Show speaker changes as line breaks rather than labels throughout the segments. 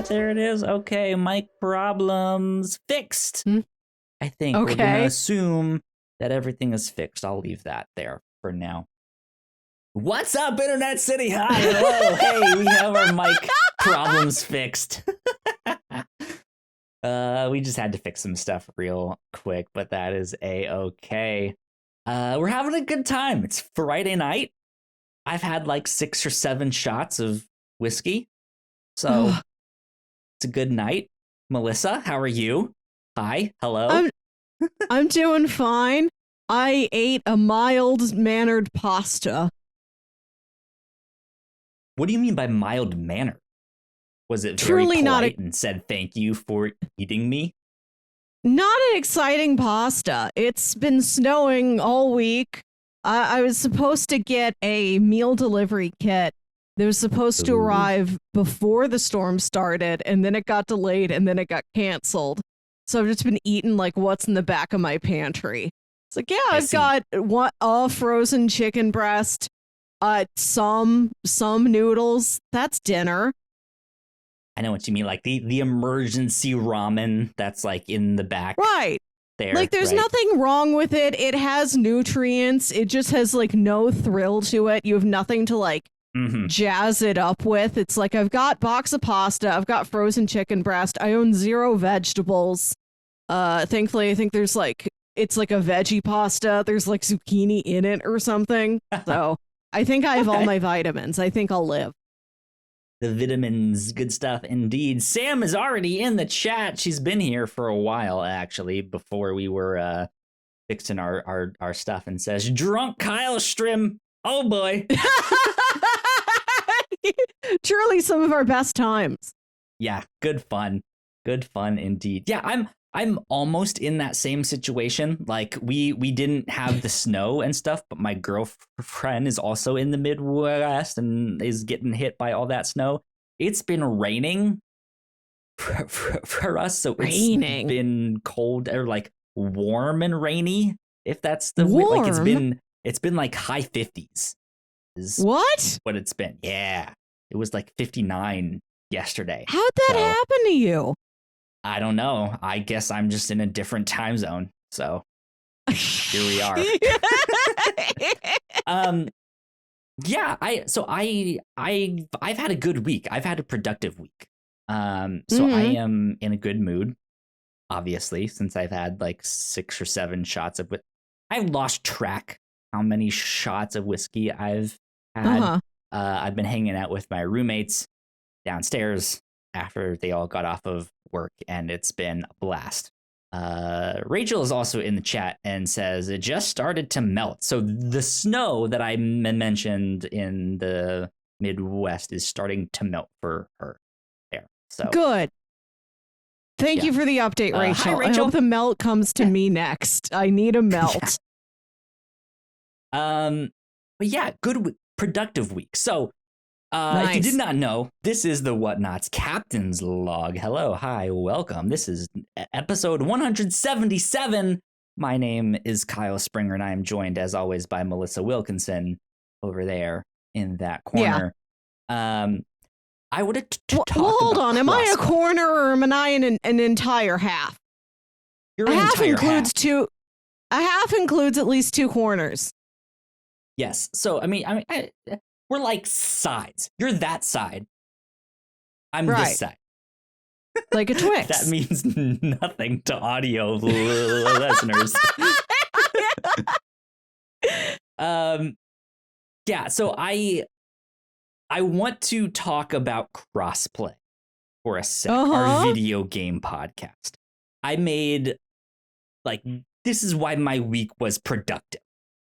there it is. Okay, mic problems fixed. I think we're going to assume that everything is fixed. I'll leave that there for now. What's up, Internet City? Hi, hello. Hey, we have our mic problems fixed. We just had to fix some stuff real quick, but that is a-okay. We're having a good time. It's Friday night. I've had like 6 or 7 shots of whiskey, so it's a good night. Melissa, how are you? Hi, hello.
I'm doing fine. I ate a mild-mannered pasta.
What do you mean by mild-mannered? Was it
Truly
very polite and said thank you for eating me?
Not an exciting pasta. It's been snowing all week. I was supposed to get a meal delivery kit that was supposed to arrive before the storm started, and then it got delayed, and then it got canceled. So I've just been eating like what's in the back of my pantry. It's like, yeah, I've got a frozen chicken breast, some noodles. That's dinner.
I know what you mean, like the emergency ramen that's like in the back.
Right.
There,
like there's nothing wrong with it. It has nutrients. It just has like no thrill to it. You have nothing to like jazz it up with. It's like I've got box of pasta. I've got frozen chicken breast. I own 0 vegetables. Thankfully, I think there's like it's like a veggie pasta. There's like zucchini in it or something. So I think I have all my vitamins. I think I'll live.
The vitamins, good stuff indeed. Sam is already in the chat. She's been here for a while, actually, before we were fixing our stuff, and says, "Drunk Kyle Strim. Oh boy."
Truly some of our best times.
Yeah, good fun. Good fun indeed. Yeah, I'm almost in that same situation. Like we didn't have the snow and stuff, but my girlfriend is also in the Midwest and is getting hit by all that snow. It's been raining for us, so it's been cold or like warm and rainy. If that's the
warm?
Like it's been like high 50s.
What
it's been? Yeah, it was like 59 yesterday.
How'd that happen to you?
I don't know. I guess I'm just in a different time zone. So here we are. Yeah, I've had a good week. I've had a productive week. So I am in a good mood, obviously, since I've had like 6 or 7 shots of I've lost track how many shots of whiskey I've had. I've been hanging out with my roommates downstairs after they all got off of work, and it's been a blast. Rachel is also in the chat and says it just started to melt. So the snow that I mentioned in the Midwest is starting to melt for her there. So
good. Thank you for the update, Rachel.
Hi, Rachel.
I hope the melt comes to me next. I need a melt.
But yeah, good productive week. So
nice.
If you did not know, this is the Whatnauts Captain's Log. Hello, hi, welcome. This is episode 177. My name is Kyle Springer, and I am joined, as always, by Melissa Wilkinson over there in that corner. Yeah. I would have talked
hold on, am I a
crossplay.
corner or am I an entire half?
You're an entire half.
A half includes at least 2 corners.
Yes. So I mean, we're like sides. You're that side. I'm this side.
Like a Twix.
That means nothing to audio listeners. Yeah, so I want to talk about crossplay for a sec. Our video game podcast. I made this is why my week was productive.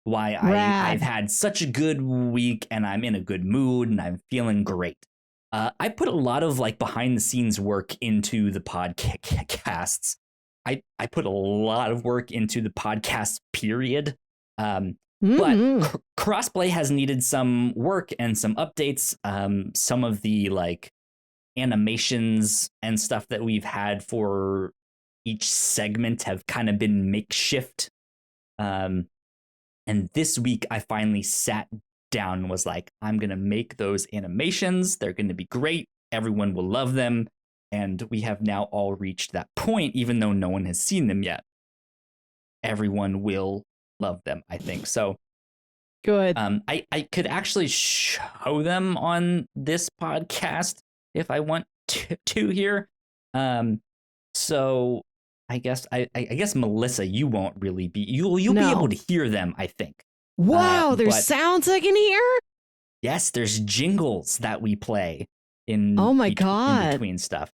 Why I've had such a good week and I'm in a good mood and I'm feeling great. I put a lot of behind the scenes work into the podcasts. I put a lot of work into the podcast period. But crossplay has needed some work and some updates. Some of the animations and stuff that we've had for each segment have kind of been makeshift. And this week I finally sat down and was like, I'm going to make those animations. They're going to be great. Everyone will love them. And we have now all reached that point, even though no one has seen them yet. Everyone will love them, I think. So
good.
I could actually show them on this podcast if I want to here. So I guess I guess Melissa, you won't really be you'll be able to hear them, I think.
Wow, there's sounds I can hear?
Yes, there's jingles that we play in
God.
in between stuff.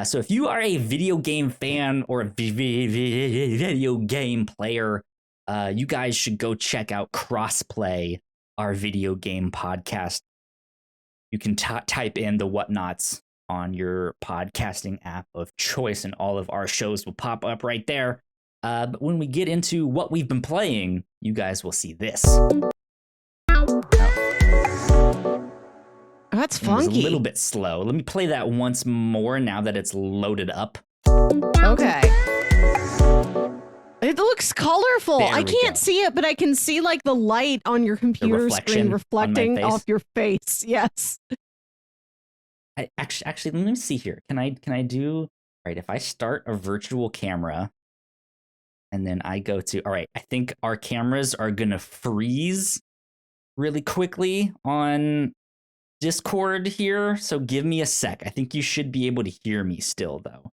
So if you are a video game fan or a video game player, you guys should go check out Crossplay, our video game podcast. You can type in the Whatnauts on your podcasting app of choice, and all of our shows will pop up right there. But when we get into what we've been playing, you guys will see this.
That's funky.
It's a little bit slow. Let me play that once more now that it's loaded up.
Okay. It looks colorful. I can't see it, but I can see like the light on your computer screen reflecting off your face. Yes.
Actually, let me see here. Can I do, all right, if I start a virtual camera and then I go to, all right, I think our cameras are going to freeze really quickly on Discord here, so give me a sec. I think you should be able to hear me still, though.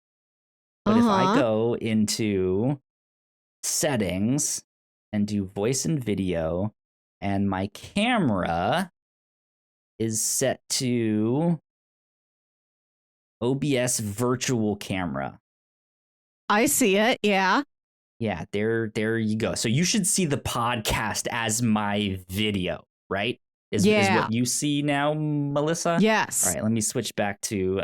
But if I go into settings and do voice and video, and my camera is set to OBS virtual camera.
I see it, yeah.
Yeah, there you go. So you should see the podcast as my video, right? Is what you see now, Melissa?
Yes.
All right, let me switch back to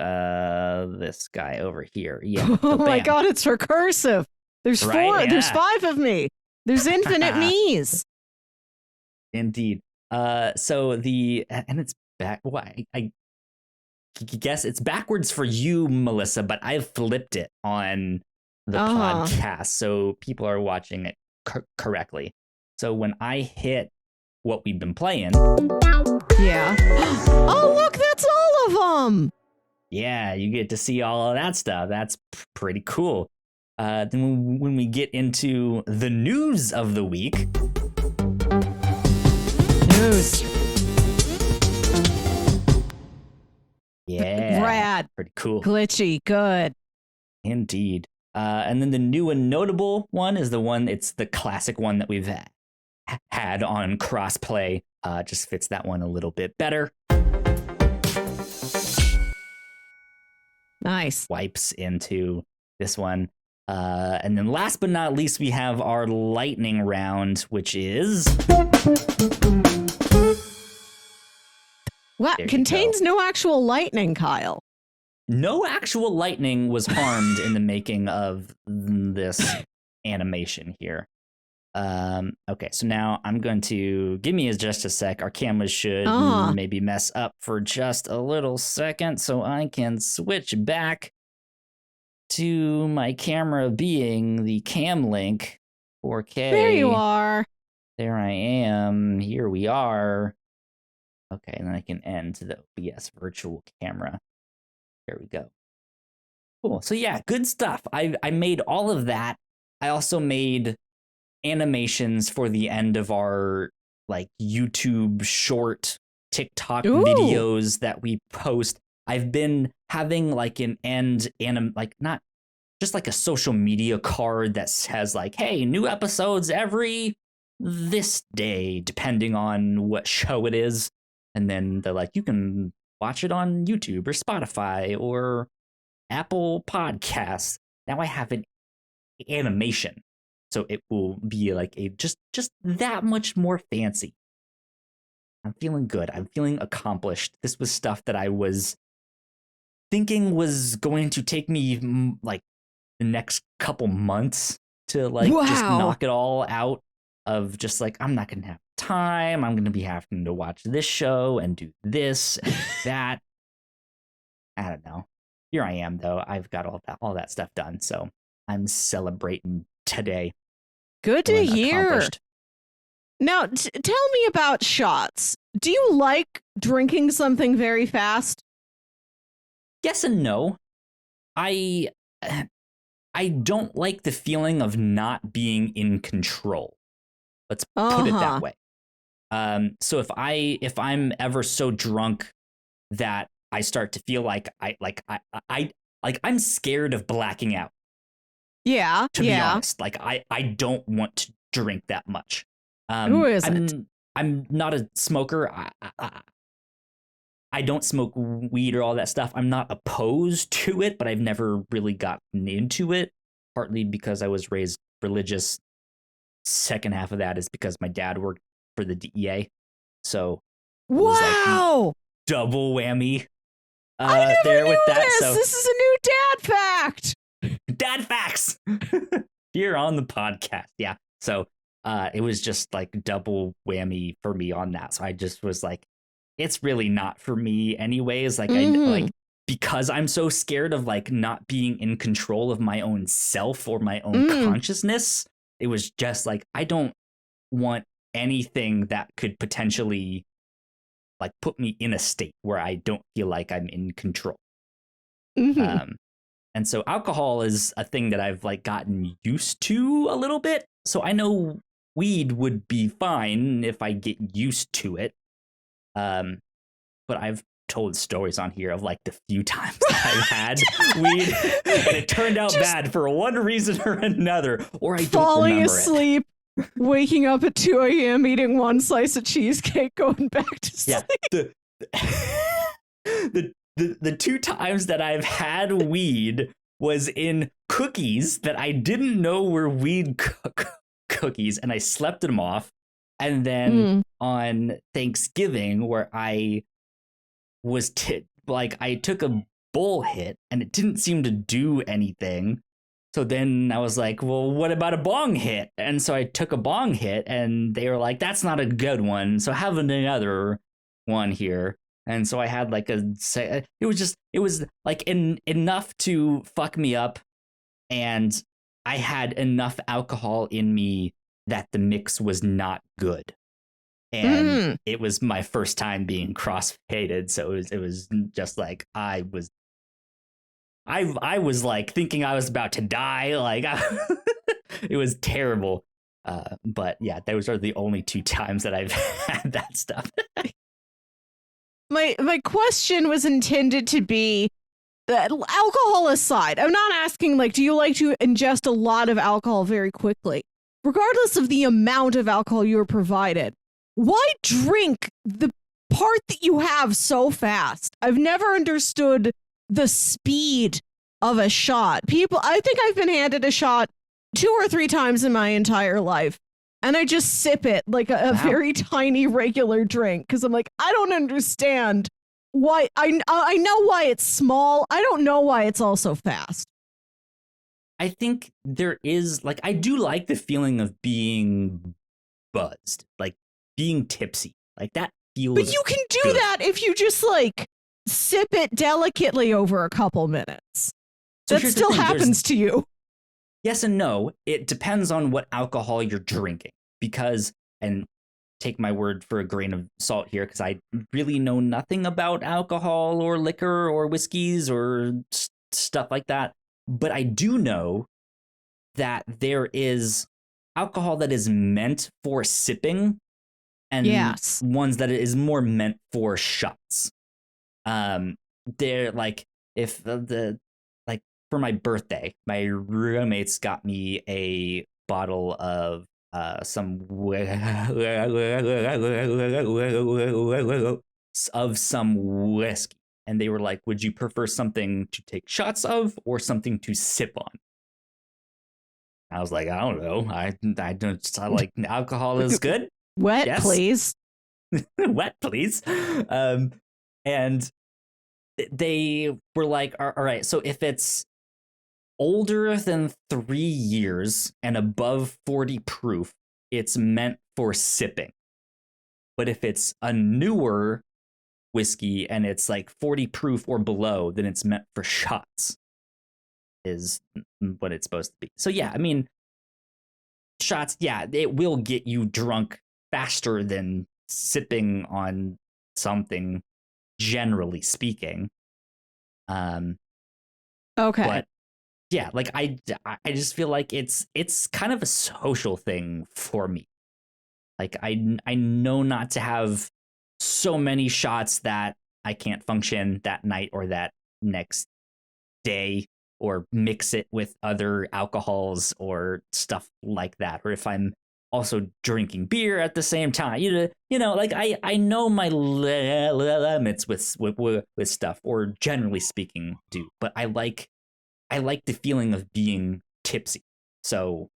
this guy over here. Yeah.
Oh my God, it's recursive. There's four. Yeah. There's 5 of me. There's infinite me's.
Indeed. So and it's back. Why? I guess it's backwards for you, Melissa, but I've flipped it on the podcast, so people are watching it correctly. So when I hit what we've been playing.
Yeah. Oh, look, that's all of them.
Yeah, you get to see all of that stuff. That's pretty cool. Then when we get into the news of the week.
News.
Yeah.
Rad.
Pretty cool.
Glitchy. Good.
Indeed. And then the new and notable one is it's the classic one that we've had on Crossplay. Just fits that one a little bit better.
Nice.
Wipes into this one. And then last but not least, we have our lightning round, which is...
What? Contains no actual lightning, Kyle.
No actual lightning was harmed in the making of this animation here. Okay, so now I'm going to give me just a sec. Our cameras should maybe mess up for just a little second so I can switch back to my camera being the Cam Link 4K.
There you are.
There I am. Here we are. Okay, and then I can end to the OBS virtual camera. There we go. Cool. So yeah, good stuff. I made all of that. I also made animations for the end of our like YouTube short TikTok videos that we post. I've been having like an end like not just like a social media card that says like, hey, new episodes every this day, depending on what show it is. And then they're like, you can watch it on YouTube or Spotify or Apple Podcasts. Now I have an animation. So it will be like a just that much more fancy. I'm feeling good. I'm feeling accomplished. This was stuff that I was thinking was going to take me like the next couple months to like just knock it all out of just like, I'm not going to have time. I'm going to be having to watch this show and do this and that. I don't know. Here I am though. I've got all that stuff done. So I'm celebrating today.
Good to hear. Now, tell me about shots. Do you like drinking something very fast?
Yes and no. I don't like the feeling of not being in control. Let's put it that way. So if I'm ever so drunk that I start to feel like I'm scared of blacking out.
Yeah.
To be honest, like I don't want to drink that much.
Who isn't?
I'm not a smoker. I don't smoke weed or all that stuff. I'm not opposed to it, but I've never really gotten into it, partly because I was raised religious. Second half of that is because my dad worked for the DEA. So
wow,
like double whammy
I never
there
knew
with that.
This.
So
this is a new dad fact.
Dad facts here on the podcast. Yeah. So it was just like double whammy for me on that. So I just was like, it's really not for me anyways. Like I like, because I'm so scared of like not being in control of my own self or my own consciousness. It was just like, I don't want anything that could potentially like put me in a state where I don't feel like I'm in control. And so alcohol is a thing that I've like gotten used to a little bit. So I know weed would be fine if I get used to it. But I've told stories on here of like the few times that I've had weed and it turned out bad for one reason or another, or I don't
falling
remember
asleep, waking up at 2 a.m., eating one slice of cheesecake, going back to sleep.
Yeah, the two times that I've had weed was in cookies that I didn't know were weed cookies, and I slept them off. And then on Thanksgiving, where I was I took a bowl hit and it didn't seem to do anything. So then I was like, well, what about a bong hit? And so I took a bong hit and they were like, that's not a good one. So have another one here. And so I had like it was like enough to fuck me up. And I had enough alcohol in me that the mix was not good. And it was my first time being cross-faded. So it was just like, I was like thinking I was about to die. Like it was terrible. But yeah, those are the only two times that I've had that stuff.
My question was intended to be that alcohol aside, I'm not asking like, do you like to ingest a lot of alcohol very quickly? Regardless of the amount of alcohol you are provided, why drink the part that you have so fast? I've never understood the speed of a shot. I think I've been handed a shot 2 or 3 times in my entire life, and I just sip it like a very tiny regular drink because I'm like, I don't understand why. I know why it's small. I don't know why it's also fast.
I think there is like, I do like the feeling of being buzzed, like being tipsy, like that feels.
But you can do that if you just like sip it delicately over a couple minutes. So that still happens to you.
Yes and no. It depends on what alcohol you're drinking, because, and take my word for a grain of salt here, because I really know nothing about alcohol or liquor or whiskeys or stuff like that. But I do know that there is alcohol that is meant for sipping and ones that is more meant for shots. They're like, if like for my birthday, my roommates got me a bottle of some whiskey. And they were like, would you prefer something to take shots of or something to sip on? I was like, I don't know. I like alcohol is good.
Wet, please.
Wet, please. And they were like, all right, so if it's older than 3 years and above 40 proof, it's meant for sipping. But if it's a newer whiskey and it's like 40 proof or below, then it's meant for shots, is what it's supposed to be. So yeah, I mean, shots, yeah, it will get you drunk faster than sipping on something, generally speaking.
Okay.
But yeah, like I just feel like it's kind of a social thing for me. Like I know not to have so many shots that I can't function that night or that next day, or mix it with other alcohols or stuff like that. Or if I'm also drinking beer at the same time, like I know my limits with stuff, or generally speaking do, but I like the feeling of being tipsy. So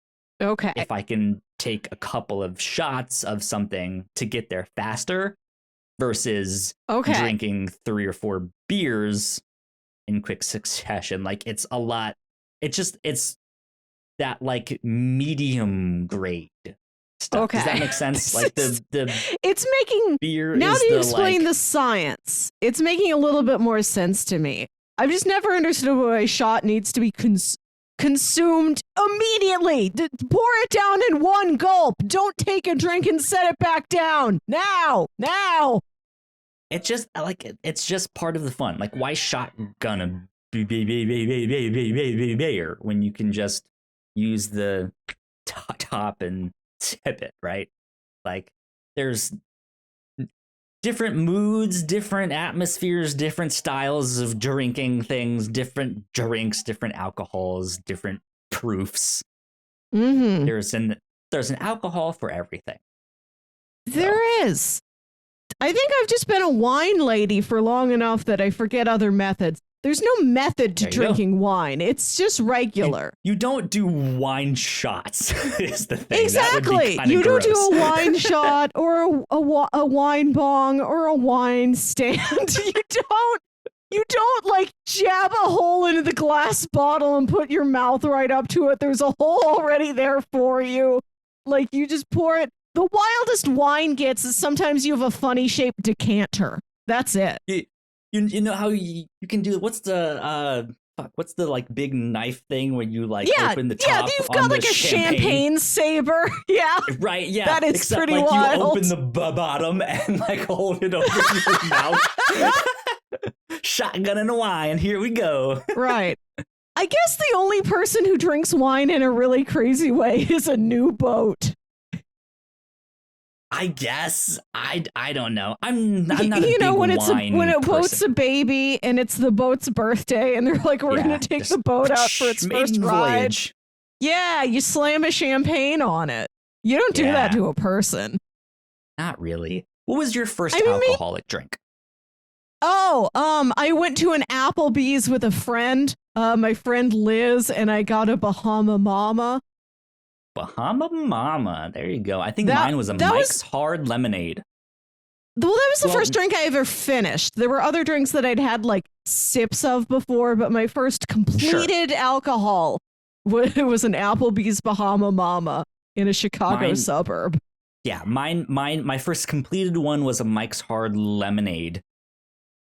Okay.
if I can take a couple of shots of something to get there faster versus drinking 3 or 4 beers in quick succession, like it's a lot. It's that like medium grade stuff.
Okay.
Does that make sense? Like the
it's making
beer.
Now that you explain
like,
the science, it's making a little bit more sense to me. I've just never understood why a shot needs to be consumed immediately. Pour it down in one gulp. Don't take a drink and set it back down. Now.
It's just like it's just part of the fun. Like, why shotgun a beer when you can just use the top and sip it, right? Like, there's different moods, different atmospheres, different styles of drinking things, different drinks, different alcohols, different proofs.
Mm-hmm.
There's an alcohol for everything.
There is. I think I've just been a wine lady for long enough that I forget other methods. There's no method to drinking wine. It's just regular.
You don't do wine shots, is the thing.
Exactly. You don't do a wine shot or a wine bong or a wine stand. You don't like jab a hole into the glass bottle and put your mouth right up to it. There's a hole already there for you. Like, you just pour it. The wildest wine gets is sometimes you have a funny shaped decanter. That's it.
You know how you can do what's the like big knife thing when you like open the top?
Yeah, you've got like a champagne saber. Yeah,
right. Yeah,
that is
except,
pretty
like,
wild.
You open the bottom and like hold it over your mouth. Shotgun and wine. Here we go.
Right. I guess the only person who drinks wine in a really crazy way is a new boat.
I guess I don't know. I'm not a big
when a boat's
person.
a baby and it's the boat's birthday and they're like, we're gonna take the boat out for its first ride.
Voyage.
Yeah, you slam a champagne on it. You don't do that to a person.
Not really. What was your first alcoholic drink?
I went to an Applebee's with a friend, my friend Liz, and I got a Bahama Mama.
Bahama Mama. There you go. I think mine was a Mike's Hard Lemonade.
Well, that was the first drink I ever finished. There were other drinks that I'd had like sips of before, but my first completed alcohol was an Applebee's Bahama Mama in a Chicago suburb.
Yeah, my first completed one was a Mike's Hard Lemonade.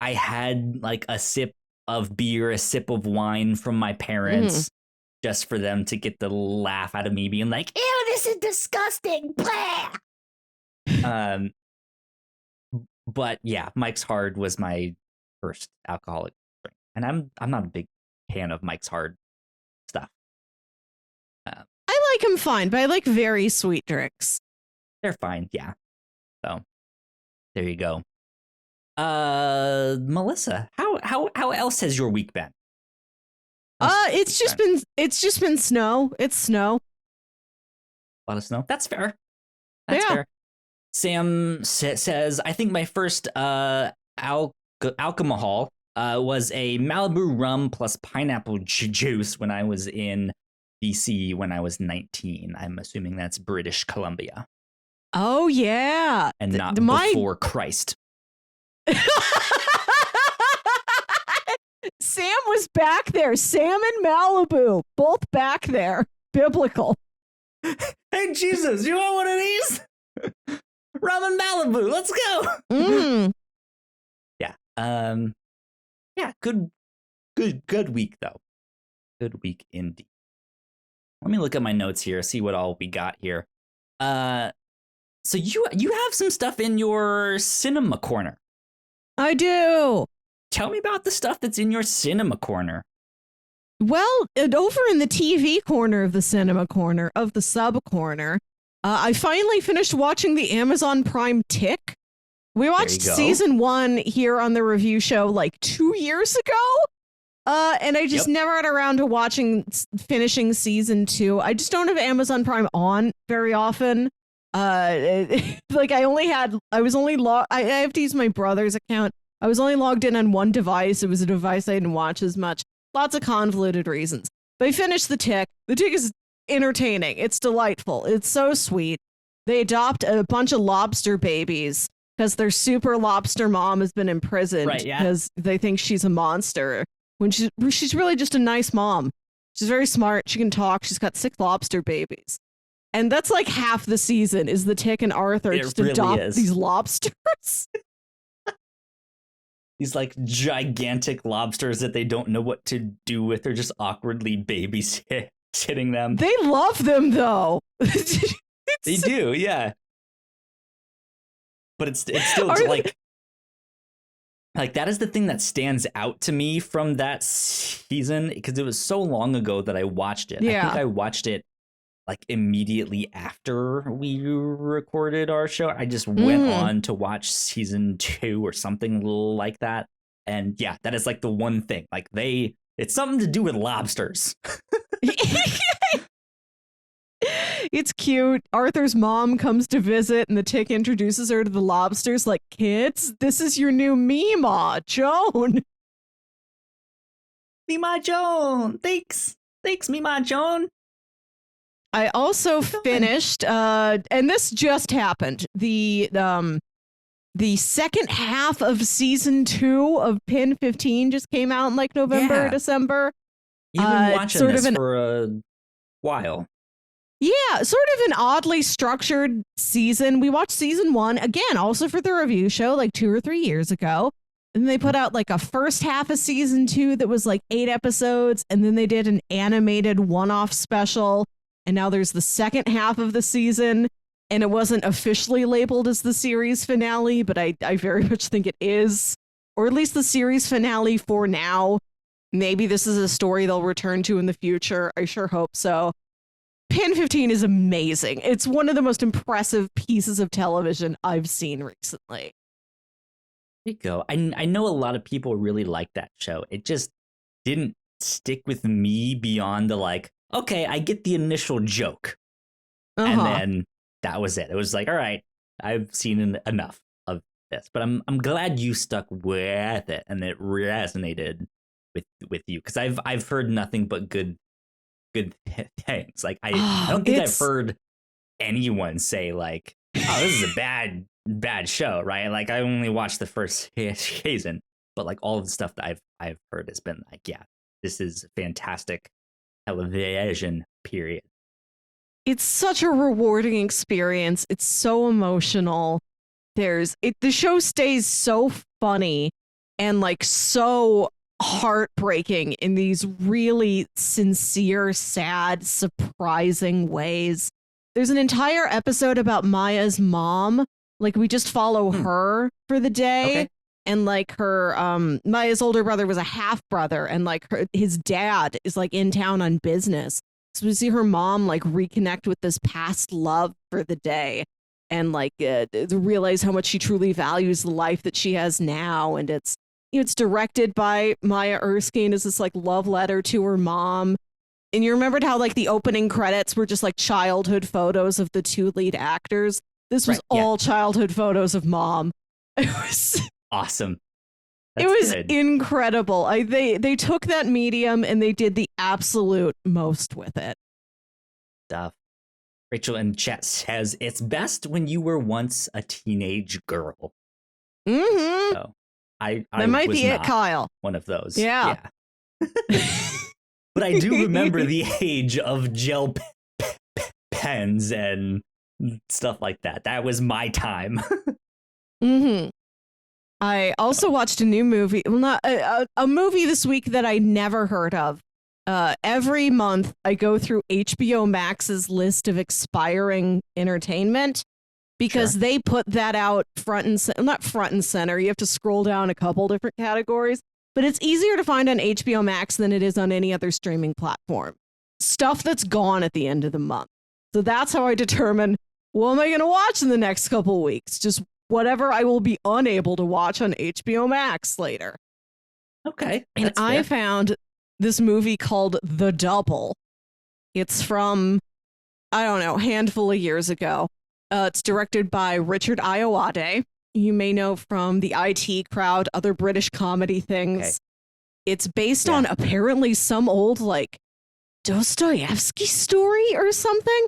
I had like a sip of beer, a sip of wine from my parents. Just for them to get the laugh out of me being like, ew, this is disgusting. Blah. But yeah, Mike's Hard was my first alcoholic drink. And I'm not a big fan of Mike's Hard stuff.
I like them fine, but I like very sweet drinks.
They're fine, yeah. So there you go. Melissa, how else has your week been?
It's just been snow. It's snow.
A lot of snow. That's fair. That's fair. Sam says, I think my first alcohol was a Malibu rum plus pineapple juice when I was in BC when I was 19. I'm assuming that's British Columbia.
Oh, yeah.
And not before Christ.
Sam was back there. Sam and Malibu, both back there. Biblical.
Hey, Jesus, you want one of these? Rum and Malibu, let's go. Yeah. Yeah, good week, though. Good week indeed. Let me look at my notes here, see what all we got here. So you have some stuff in your cinema corner.
I do.
Tell me about the stuff that's in your cinema corner.
Well, over in the TV corner of the cinema corner of the sub corner, I finally finished watching the Amazon Prime Tick. We watched season 1 here on the review show like 2 years ago. And I just never got around to finishing season 2. I just don't have Amazon Prime on very often. Like I have to use my brother's account. I was only logged in on one device. It was a device I didn't watch as much. Lots of convoluted reasons. But I finished The Tick. The Tick is entertaining. It's delightful. It's so sweet. They adopt a bunch of lobster babies because their super lobster mom has been imprisoned because they think she's a monster. When she's really just a nice mom. She's very smart. She can talk. She's got 6 lobster babies. And that's like half the season is the Tick and Arthur just adopt these lobsters.
These like gigantic lobsters that they don't know what to do with. They're just awkwardly babysitting them.
They love them though.
They do, yeah. But it's still like that is the thing that stands out to me from that season because it was so long ago that I watched it.
Yeah.
I think I watched it like immediately after we recorded our show. I just went on to watch season 2 or something like that. And yeah, that is like the one thing. Like it's something to do with lobsters.
It's cute. Arthur's mom comes to visit and the Tick introduces her to the lobsters like, kids, this is your new Mima, Joan.
Mima Joan. Thanks, Mima Joan.
I also finished, and this just happened, the second half of season 2 of Pin 15 just came out in like November or December.
You've been watching this for a while.
Yeah, sort of an oddly structured season. We watched season 1, again, also for the review show, like 2 or 3 years ago. And they put out like a first half of season 2 that was like 8 episodes. And then they did an animated one-off special. And now there's the second half of the season. And it wasn't officially labeled as the series finale, but I very much think it is. Or at least the series finale for now. Maybe this is a story they'll return to in the future. I sure hope so. Pin 15 is amazing. It's one of the most impressive pieces of television I've seen recently.
There you go. I know a lot of people really like that show. It just didn't stick with me beyond the like, okay, I get the initial joke. And then that was it. It was like, all right, I've seen enough of this. But I'm glad you stuck with it and it resonated with you because I've heard nothing but good things. Like I don't think I've heard anyone say like, oh, this is a bad show, right? Like I only watched the first season, but like all of the stuff that I've heard has been like, yeah, this is fantastic television, period.
It's such a rewarding experience. It's so emotional. The show stays so funny and like so heartbreaking in these really sincere, sad, surprising ways. There's an entire episode about Maya's mom. Like we just follow her for the day. Okay. And like her, Maya's older brother was a half brother and like his dad is like in town on business. So we see her mom like reconnect with this past love for the day and like realize how much she truly values the life that she has now. And it's directed by Maya Erskine as this like love letter to her mom. And you remembered how like the opening credits were just like childhood photos of the 2 lead actors. This was all childhood photos of mom. It was
awesome.
It was incredible. They took that medium and they did the absolute most with it.
Stuff. Rachel in chat says it's best when you were once a teenage girl.
Mm-hmm.
So I
that might
was
be it, Kyle.
One of those.
Yeah.
But I do remember the age of gel pens and stuff like that. That was my time.
Mm-hmm. I also watched a new movie. Well, not a movie this week that I never heard of. Every month, I go through HBO Max's list of expiring entertainment because they put that out not front and center. You have to scroll down a couple different categories. but it's easier to find on HBO Max than it is on any other streaming platform. Stuff that's gone at the end of the month. So that's how I determine what am I going to watch in the next couple weeks. Just whatever I will be unable to watch on HBO Max later.
Okay.
And I found this movie called The Double. It's from, I don't know, a handful of years ago. It's directed by Richard Ayoade. You may know from the IT Crowd, other British comedy things. Okay. It's based on apparently some old, like, Dostoevsky story or something.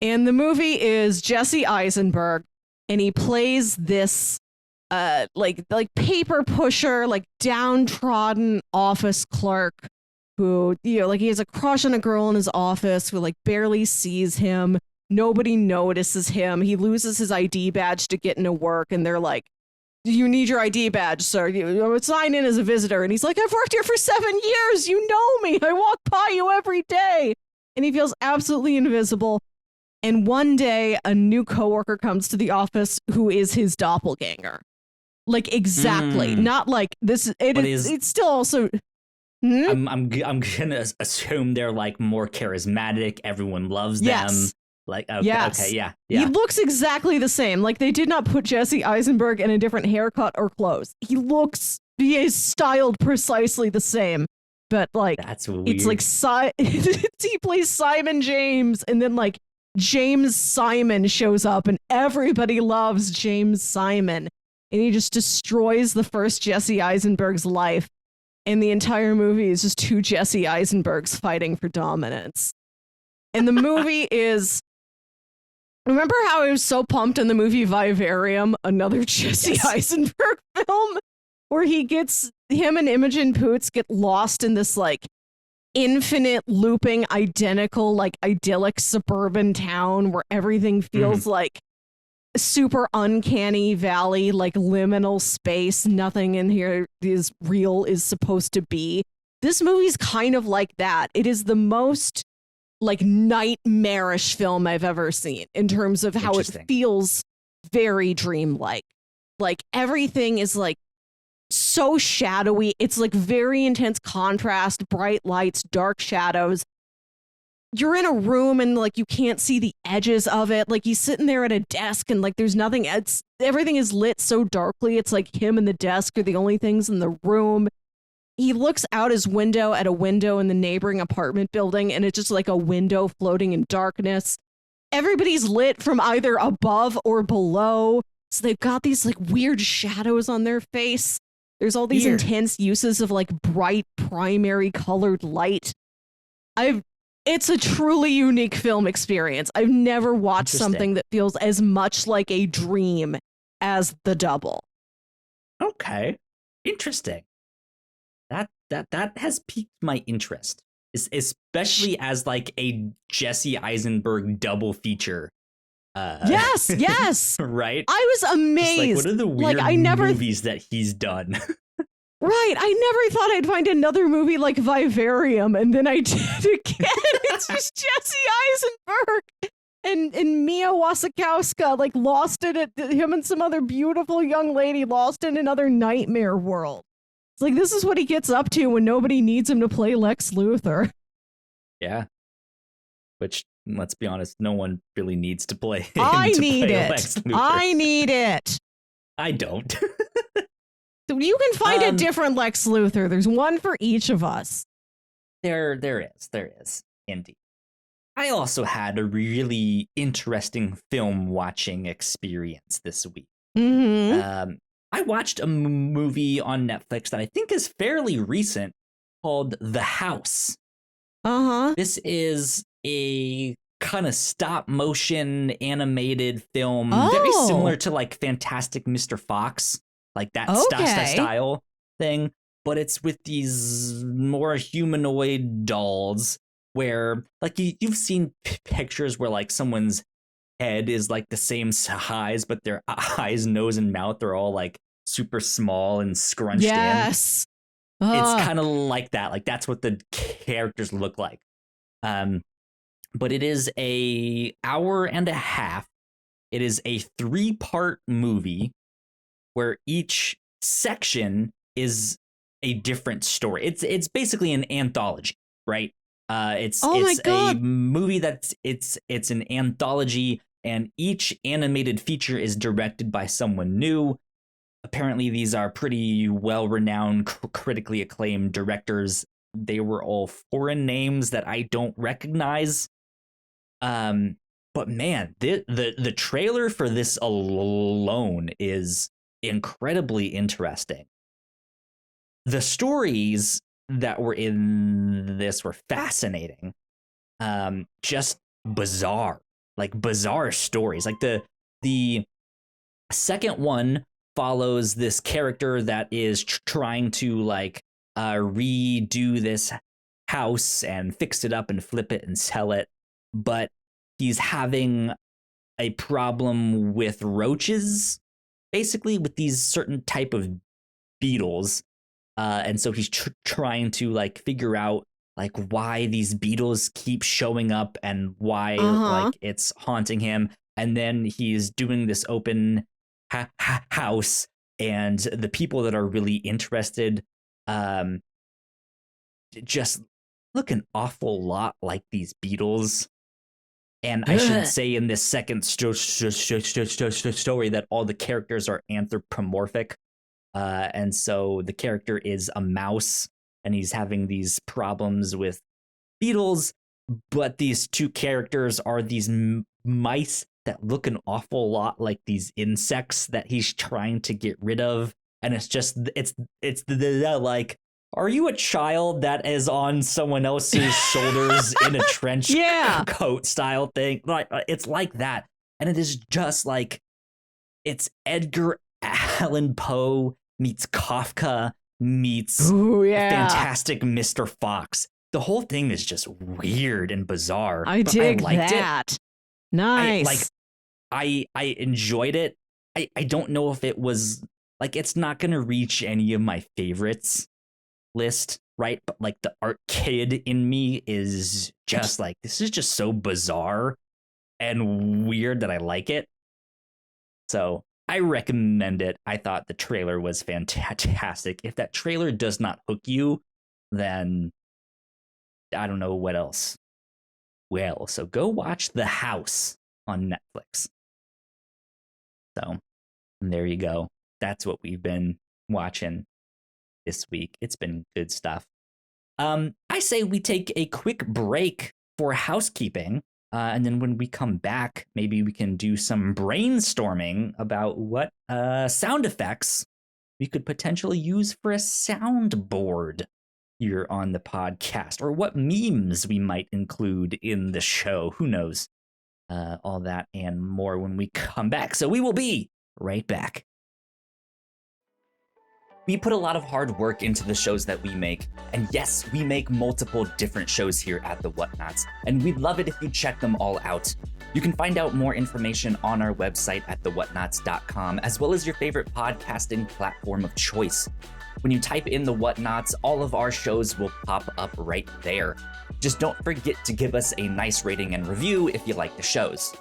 And the movie is Jesse Eisenberg, and he plays this like paper pusher, like downtrodden office clerk who, you know, like he has a crush on a girl in his office who like barely sees him. Nobody notices him. He loses his ID badge to get into work, and they're like, you need your ID badge, sir. You sign in as a visitor. And he's like, I've worked here for 7 years. You know me. I walk by you every day. And he feels absolutely invisible. And one day, a new coworker comes to the office who is his doppelganger. Like, exactly. Not like this. It's still also...
I'm gonna assume they're like more charismatic. Everyone loves them. Like, okay, yeah.
He looks exactly the same. Like, they did not put Jesse Eisenberg in a different haircut or clothes. He is styled precisely the same. But, like,
that's weird.
It's like, he plays Simon James, and then, like, James Simon shows up, and everybody loves James Simon. And he just destroys the first Jesse Eisenberg's life. And the entire movie is just two Jesse Eisenbergs fighting for dominance. And the movie is... Remember how I was so pumped in the movie Vivarium, another Jesse Eisenberg film, where him and Imogen Poots get lost in this, like, infinite looping, identical, like, idyllic suburban town where everything feels like super uncanny valley, like liminal space. Nothing in here is real, is supposed to be. This movie's kind of like that. It is the most like nightmarish film I've ever seen in terms of how it feels very dreamlike. Like everything is like so shadowy. It's like very intense contrast, bright lights, dark shadows. You're in a room and like you can't see the edges of it. Like he's sitting there at a desk and like there's nothing. Everything is lit so darkly. It's like him and the desk are the only things in the room. He looks out his window at a window in the neighboring apartment building, and it's just like a window floating in darkness. Everybody's lit from either above or below. So they've got these like weird shadows on their face. There's all these intense uses of like bright primary colored light. It's a truly unique film experience. I've never watched something that feels as much like a dream as The Double.
Okay. Interesting. That has piqued my interest, especially as like a Jesse Eisenberg double feature.
Yes.
Right?
I was amazed.
Just like, what are the weird movies that he's done?
Right. I never thought I'd find another movie like Vivarium, and then I did again. It's just Jesse Eisenberg and Mia Wasikowska, like lost in it. Him and some other beautiful young lady lost in another nightmare world. It's like, this is what he gets up to when nobody needs him to play Lex Luthor.
Yeah. Which, let's be honest, no one really needs to play him
I
to
need
play
it.
Lex Luthor.
I need it.
I don't.
You can find a different Lex Luthor. There's one for each of us.
There is, indeed. I also had a really interesting film watching experience this week. I watched a movie on Netflix that I think is fairly recent called The House. This is a kind of stop motion animated film, very similar to like Fantastic Mr. Fox, like that style thing. But it's with these more humanoid dolls where like you've seen pictures where like someone's head is like the same size, but their eyes, nose, and mouth are all like super small and scrunched in. It's kind of like that. Like that's what the characters look like. But it is a hour and a half. It is a 3-part movie where each section is a different story. It's basically an anthology, right? It's
Oh my
it's a
God.
movie that's it's an anthology, and each animated feature is directed by someone new. Apparently, these are pretty well-renowned, critically acclaimed directors. They were all foreign names that I don't recognize. But man, the trailer for this alone is incredibly interesting. The stories that were in this were fascinating. Just bizarre, like bizarre stories. Like the second one follows this character that is trying to like redo this house and fix it up and flip it and sell it, but he's having a problem with roaches, basically with these certain type of beetles, and so he's trying to like figure out like why these beetles keep showing up and why like it's haunting him. And then he's doing this open house, and the people that are really interested just look an awful lot like these beetles. And I should say in this second story that all the characters are anthropomorphic. And so the character is a mouse, and he's having these problems with beetles. But these two characters are these mice that look an awful lot like these insects that he's trying to get rid of. And it's the like, are you a child that is on someone else's shoulders in a trench coat style thing? Like, it's like that. And it is just like, it's Edgar Allan Poe meets Kafka meets Fantastic Mr. Fox. The whole thing is just weird and bizarre.
I dig that. Nice.
I enjoyed it. I don't know if it was like, it's not gonna reach any of my favorites list, right? But like the art kid in me is just like, this is just so bizarre and weird that I like it. So I recommend it. I thought the trailer was fantastic. If that trailer does not hook you, then I don't know what else. Well, so go watch The House on Netflix. So there you go. That's what we've been watching this week. It's been good stuff. I say we take a quick break for housekeeping. And then when we come back, maybe we can do some brainstorming about what sound effects we could potentially use for a soundboard here on the podcast, or what memes we might include in the show. Who knows? All that and more when we come back. So we will be right back. We put a lot of hard work into the shows that we make, and yes, we make multiple different shows here at the Whatnauts, and we'd love it if you check them all out. You can find out more information on our website at thewhatnauts.com, as well as your favorite podcasting platform of choice. When you type in the Whatnauts, all of our shows will pop up right there. Just don't forget to give us a nice rating and review if you like the shows.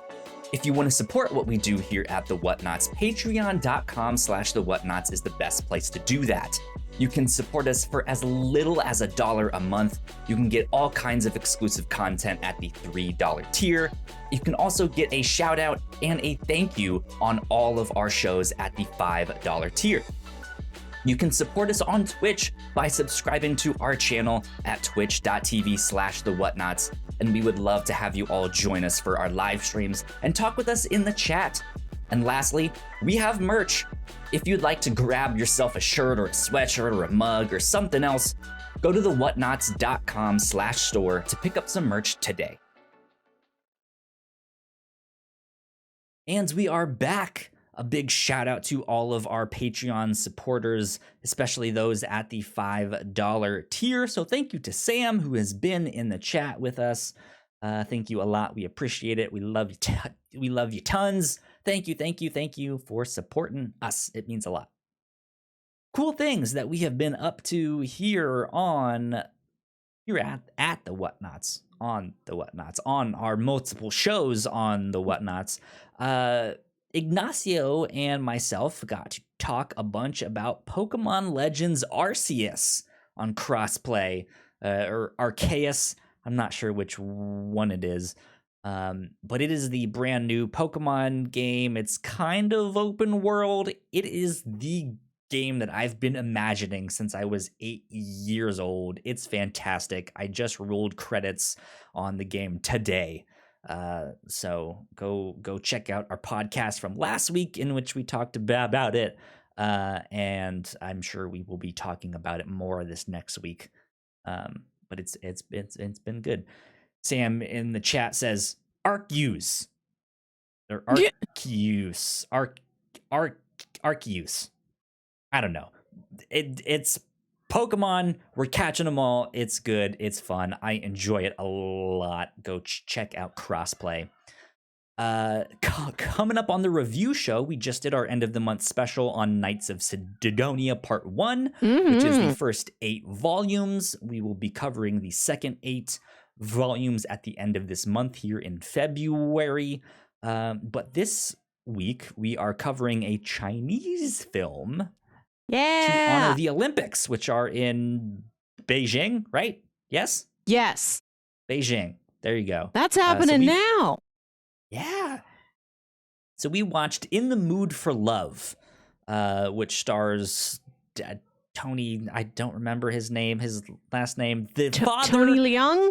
If you want to support what we do here at The Whatnauts, patreon.com/The Whatnauts is the best place to do that. You can support us for as little as $1 a month. You can get all kinds of exclusive content at the $3 tier. You can also get a shout out and a thank you on all of our shows at the $5 tier. You can support us on Twitch by subscribing to our channel at twitch.tv/The Whatnauts. And we would love to have you all join us for our live streams and talk with us in the chat. And lastly, we have merch. If you'd like to grab yourself a shirt or a sweatshirt or a mug or something else, go to thewhatnauts.com/store to pick up some merch today. And we are back. A big shout out to all of our Patreon supporters, especially those at the $5 tier. So thank you to Sam, who has been in the chat with us. Thank you a lot. We appreciate it. We love you. We love you tons. Thank you for supporting us. It means a lot. Cool things that we have been up to here at the Whatnauts, on the Whatnauts, on our multiple shows on the Whatnauts. Ignacio and myself got to talk a bunch about Pokemon Legends Arceus on crossplay, or Arceus. I'm not sure which one it is. But it is the brand new Pokemon game. It's kind of open world. It is the game that I've been imagining since I was 8 years old. It's fantastic. I just rolled credits on the game today. So go check out our podcast from last week in which we talked about it. And I'm sure we will be talking about it more this next week. But it's been good. Sam in the chat says Arceus. Or Arceus. Arceus. I don't know. It's Pokemon. We're catching them all. It's good. It's fun. I enjoy it a lot. Go check out crossplay. Coming up on the review show, we just did our end of the month special on Knights of Sidonia Part 1, which is the first 8 volumes. We will be covering the second 8 volumes at the end of this month here in February. But this week, we are covering a Chinese film to honor the Olympics, which are in Beijing, right? Yes?
Yes.
Beijing. There you go.
That's happening now.
Yeah. So we watched In the Mood for Love, which stars Tony, I don't remember his last name. The father,
Tony Leung?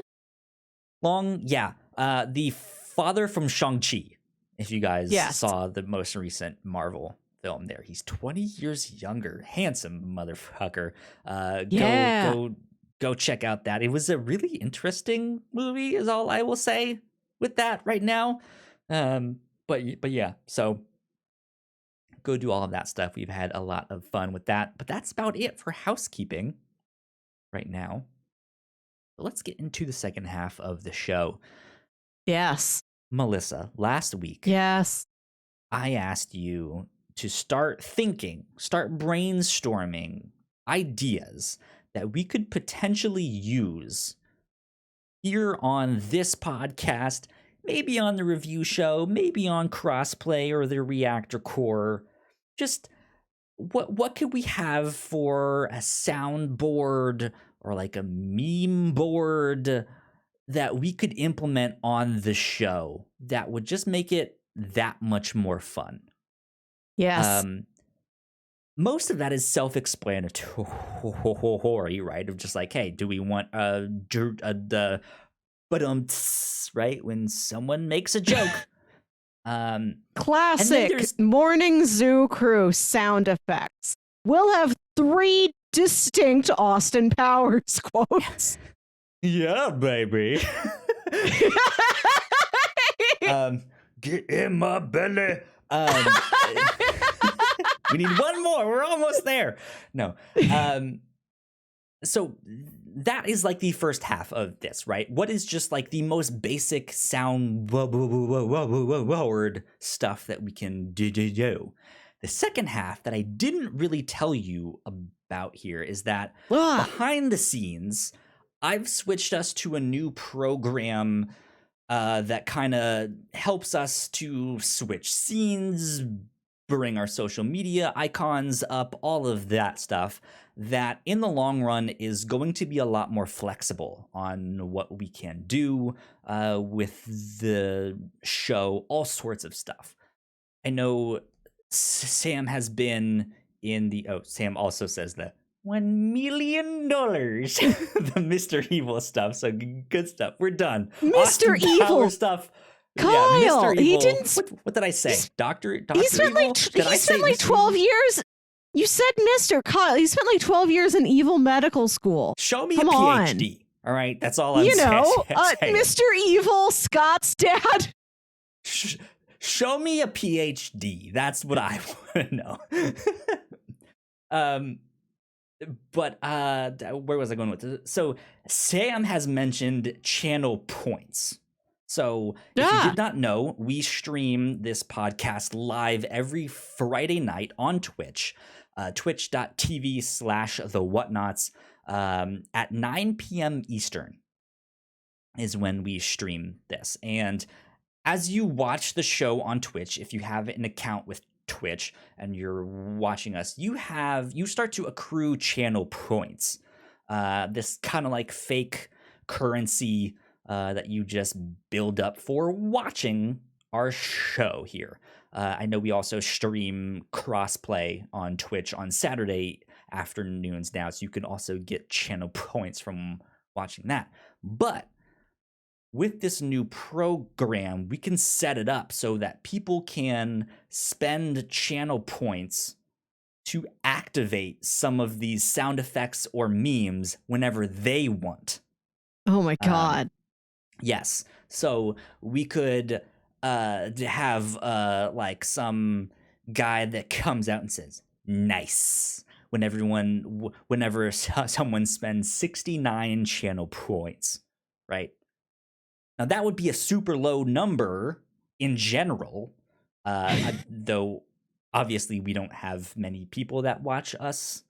Long, yeah. The father from Shang-Chi, if you guys saw the most recent Marvel film there. He's 20 years younger. Handsome motherfucker. Go check out that. It was a really interesting movie is all I will say with that right now. But yeah, so go do all of that stuff. We've had a lot of fun with that, but that's about it for housekeeping right now. So let's get into the second half of the show.
Yes.
Melissa, last week, I asked you to start brainstorming ideas that we could potentially use here on this podcast, maybe on the review show, maybe on crossplay or the Reactor Core. Just what could we have for a soundboard or like a meme board that we could implement on the show that would just make it that much more fun?
Yes.
Most of that is self-explanatory, right? Of just like, hey, do we want the right when someone makes a joke?
Classic morning zoo crew sound effects. We'll have 3 distinct Austin Powers quotes.
Yeah, baby. Get in my belly. We need one more. We're almost there. No. So that is like the first half of this, right? What is just like the most basic sound word stuff that we can do? The second half that I didn't really tell you about here is that behind the scenes, I've switched us to a new program that kind of helps us to switch scenes, bring our social media icons up, all of that stuff, that in the long run is going to be a lot more flexible on what we can do with the show, all sorts of stuff. I know Sam has been in the, Sam also says that $1 million, the Mr. Evil stuff. So good stuff. We're done.
Mr. Evil
stuff.
Kyle,
yeah, Mr. Evil.
He didn't.
What did I say? Doctor
He spent
Evil?
He spent like 12 years. You said Mr. Kyle. He spent like 12 years in evil medical school.
Show me a PhD. All right, that's all I'm saying.
Mr. Evil, Scott's dad.
Show me a PhD. That's what I want to know. But where was I going with this? So Sam has mentioned channel points. So if you did not know, we stream this podcast live every Friday night on Twitch, twitch.tv/the Whatnauts, at 9 p.m. Eastern is when we stream this. And as you watch the show on Twitch, if you have an account with Twitch and you're watching us, you start to accrue channel points. This kind of like fake currency that you just build up for watching our show here. I know we also stream crossplay on Twitch on Saturday afternoons now, so you can also get channel points from watching that. But with this new program, we can set it up so that people can spend channel points to activate some of these sound effects or memes whenever they want.
Oh my God.
Yes. So we could have like some guy that comes out and says, nice, whenever someone spends 69 channel points, right? Now, that would be a super low number in general, though obviously we don't have many people that watch us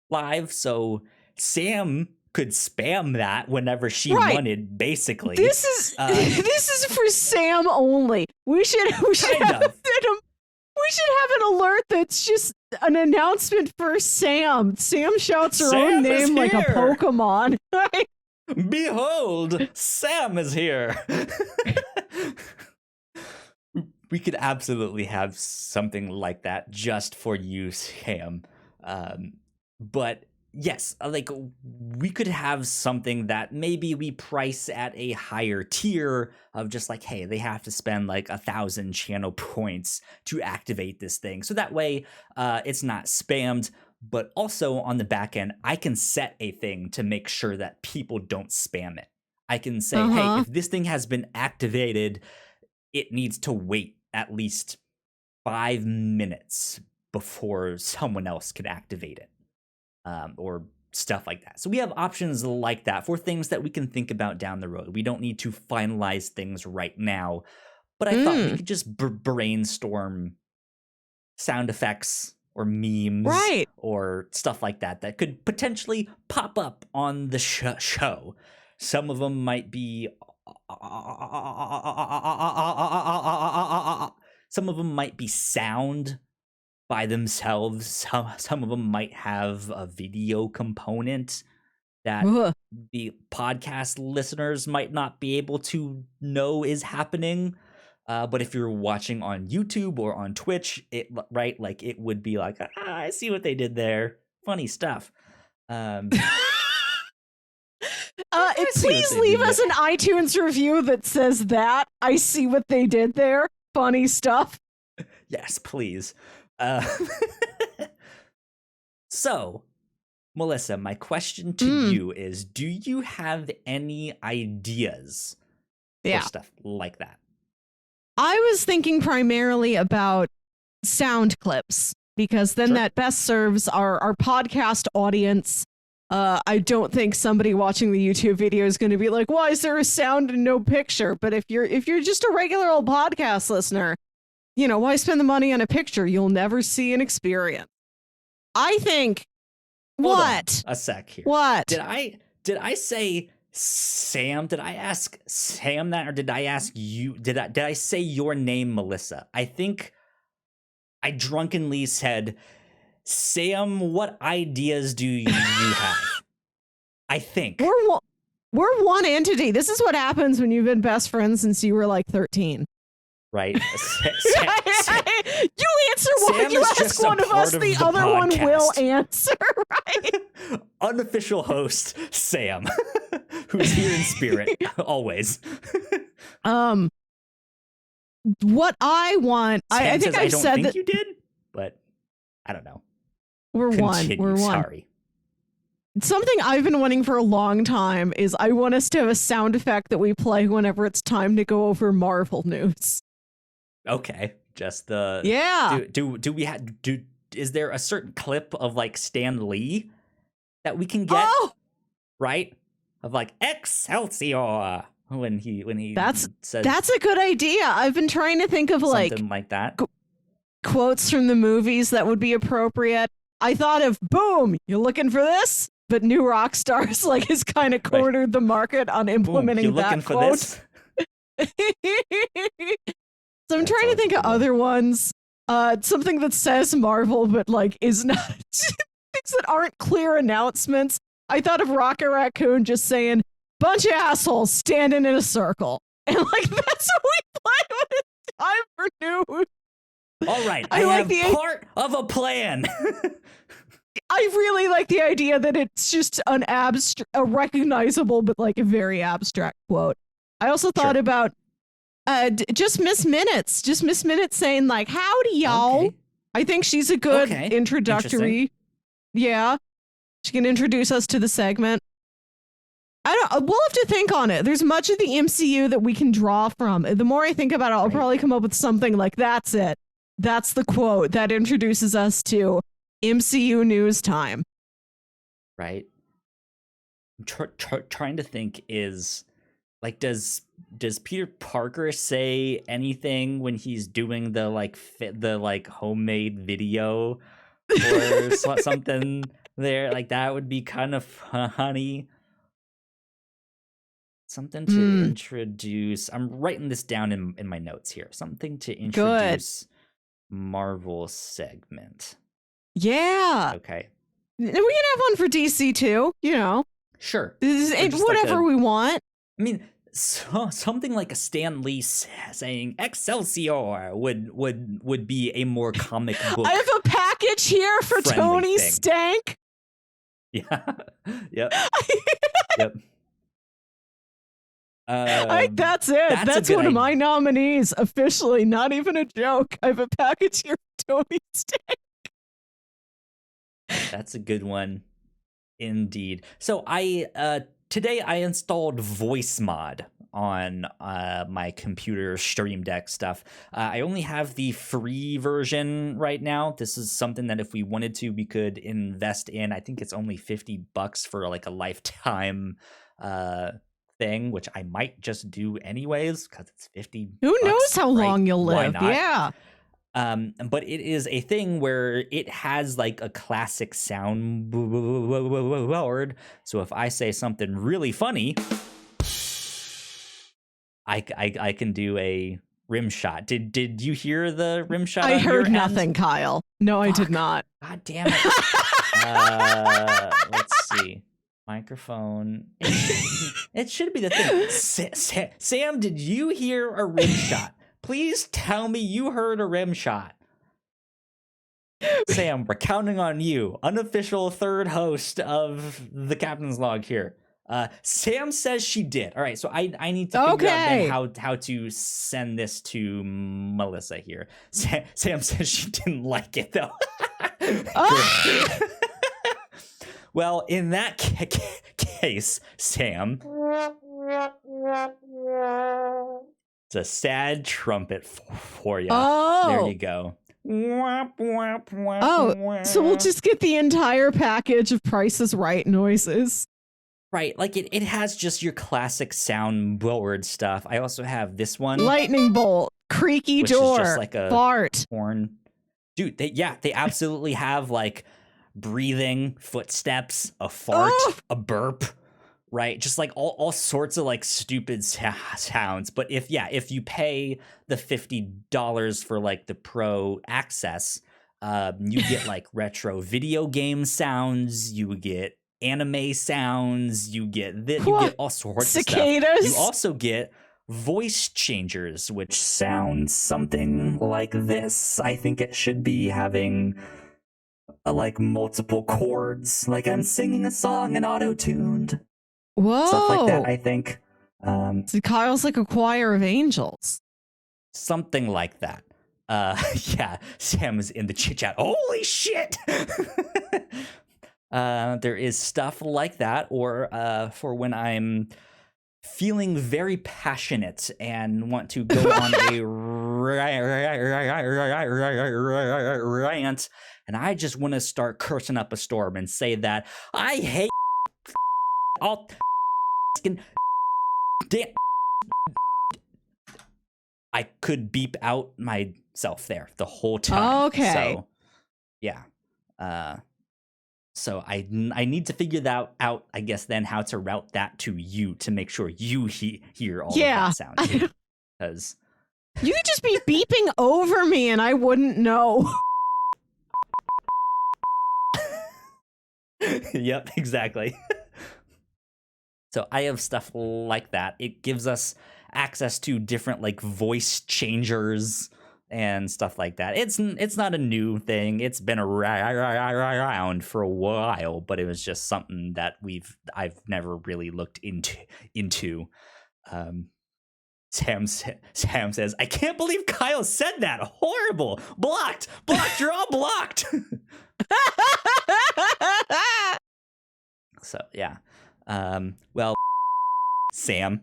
live, so Sam could spam that whenever she wanted, basically.
This is for Sam only. We should have an alert that's just an announcement for Sam. Sam shouts her own name like a Pokemon. Right?
Behold, Sam is here. We could absolutely have something like that just for you, Sam. But yes, like we could have something that maybe we price at a higher tier of just like, hey, they have to spend like 1,000 channel points to activate this thing. So that way it's not spammed. But also on the back end, I can set a thing to make sure that people don't spam it. I can say, hey, if this thing has been activated, it needs to wait at least 5 minutes before someone else can activate it, or stuff like that. So we have options like that for things that we can think about down the road. We don't need to finalize things right now, but I thought we could just brainstorm sound effects or memes, or stuff like that that could potentially pop up on the show. Some of them might be sound by themselves. Some of them might have a video component that the podcast listeners might not be able to know is happening. But if you're watching on YouTube or on Twitch, it would be like, I see what they did there. Funny stuff.
Please leave us an iTunes review that says that. I see what they did there. Funny stuff.
Yes, please. So, Melissa, my question to you is, do you have any ideas for stuff like that? I
was thinking primarily about sound clips, because then that best serves our podcast audience. I don't think somebody watching the YouTube video is going to be like, why is there a sound and no picture? But if you're just a regular old podcast listener, you know, why spend the money on a picture you'll never see and experience? I think
Hold on a sec here.
What?
Did I say Sam? Did I ask Sam that, or did I ask you? Did I say your name, Melissa? I think I drunkenly said, Sam, what ideas do you have? I think.
We're one entity. This is what happens when you've been best friends since you were like 13.
Right.
You answer one, you ask one of us, the other one will answer, right?
Unofficial host, Sam, who's here in spirit, always.
What I want, I think I've said that
you did, but I don't know.
We're one.
Sorry.
Something I've been wanting for a long time is I want us to have a sound effect that we play whenever it's time to go over Marvel news.
Okay, just Do we have is there a certain clip of like Stan Lee that we can get? Right, of like Excelsior when he says
that's a good idea. I've been trying to think of
something like that.
Quotes from the movies that would be appropriate. I thought of boom, you looking for this? But New Rockstars like has kind of cornered the market on implementing
boom, you looking
that quote.
For this?
So I'm trying to think of other ones. Something that says Marvel, but like is not things that aren't clear announcements. I thought of Rocket Raccoon just saying, bunch of assholes standing in a circle. And like that's what we play when it's time for news.
All right, I like have part of a plan.
I really like the idea that it's just a recognizable but like a very abstract quote. I also thought about just Miss Minutes saying like, howdy y'all. Okay. I think she's a good introductory. Yeah. She can introduce us to the segment. We'll have to think on it. There's much of the MCU that we can draw from. The more I think about it, I'll probably come up with something like, that's it. That's the quote that introduces us to MCU news time.
Right. I'm trying to think is like, does Peter Parker say anything when he's doing the homemade video or something there? Like that would be kind of funny. Something to introduce. I'm writing this down in my notes here. Something to introduce Marvel segment.
Yeah.
Okay.
We can have one for DC too, you know.
Sure.
Whatever we want.
I mean, something like a Stan Lee saying Excelsior would be a more comic book.
I have a package here for Tony Stank.
Yeah. Yep. Yep.
That's it. That's one of my nominees. Officially, not even a joke. I have a package here for Tony Stank.
That's a good one, indeed. So today I installed Voice Mod on my computer Stream Deck stuff. I only have the free version right now. This is something that if we wanted to, we could invest in. I think it's only $50 for like a lifetime thing, which I might just do anyways because it's $50.
Who knows how long you'll live? Yeah.
But it is a thing where it has like a classic soundboard. So if I say something really funny, I can do a rim shot. Did you hear the rim shot?
I heard nothing, Kyle. No, I did not.
God damn it. Let's see. Microphone. It should be the thing. Sam, did you hear a rim shot? Please tell me you heard a rim shot. Sam, we're counting on you. Unofficial third host of the Captain's Log here. Sam says she did. All right, so I need to figure out how to send this to Melissa here. Sam says she didn't like it, though. Well, in that case, Sam, it's a sad trumpet for you.
Oh.
There you go.
Oh, so we'll just get the entire package of Price is Right noises.
Right, like it has just your classic soundboard stuff. I also have this one.
Lightning bolt, creaky door,
is just like a
fart.
Horn. Dude, they absolutely have like breathing, footsteps, a fart, a burp, right? Just like all sorts of like stupid sounds. But if you pay the $50 for like the pro access, you get like retro video game sounds, you get anime sounds, you get all sorts of stuff. You also get voice changers, which sound something like this. I think it should be having like multiple chords, like I'm singing a song and auto-tuned.
Whoa.
Stuff like that, I think.
So Kyle's like a choir of angels.
Something like that. Yeah, Sam is in the chit-chat. Holy shit! There is stuff like that, or for when I'm feeling very passionate and want to go on a rant, and I just want to start cursing up a storm and say that I hate all I could beep out myself there the whole time.
Okay.
So, yeah. So I need to figure that out, I guess, then how to route that to you to make sure you hear all of that sound. because
you could just be beeping over me and I wouldn't know.
Yep, exactly. So I have stuff like that. It gives us access to different like voice changers and stuff like that. It's not a new thing. It's been around for a while, but it was just something that I've never really looked into. Sam says, I can't believe Kyle said that. Horrible. Blocked. You're all blocked. So yeah. Well, Sam.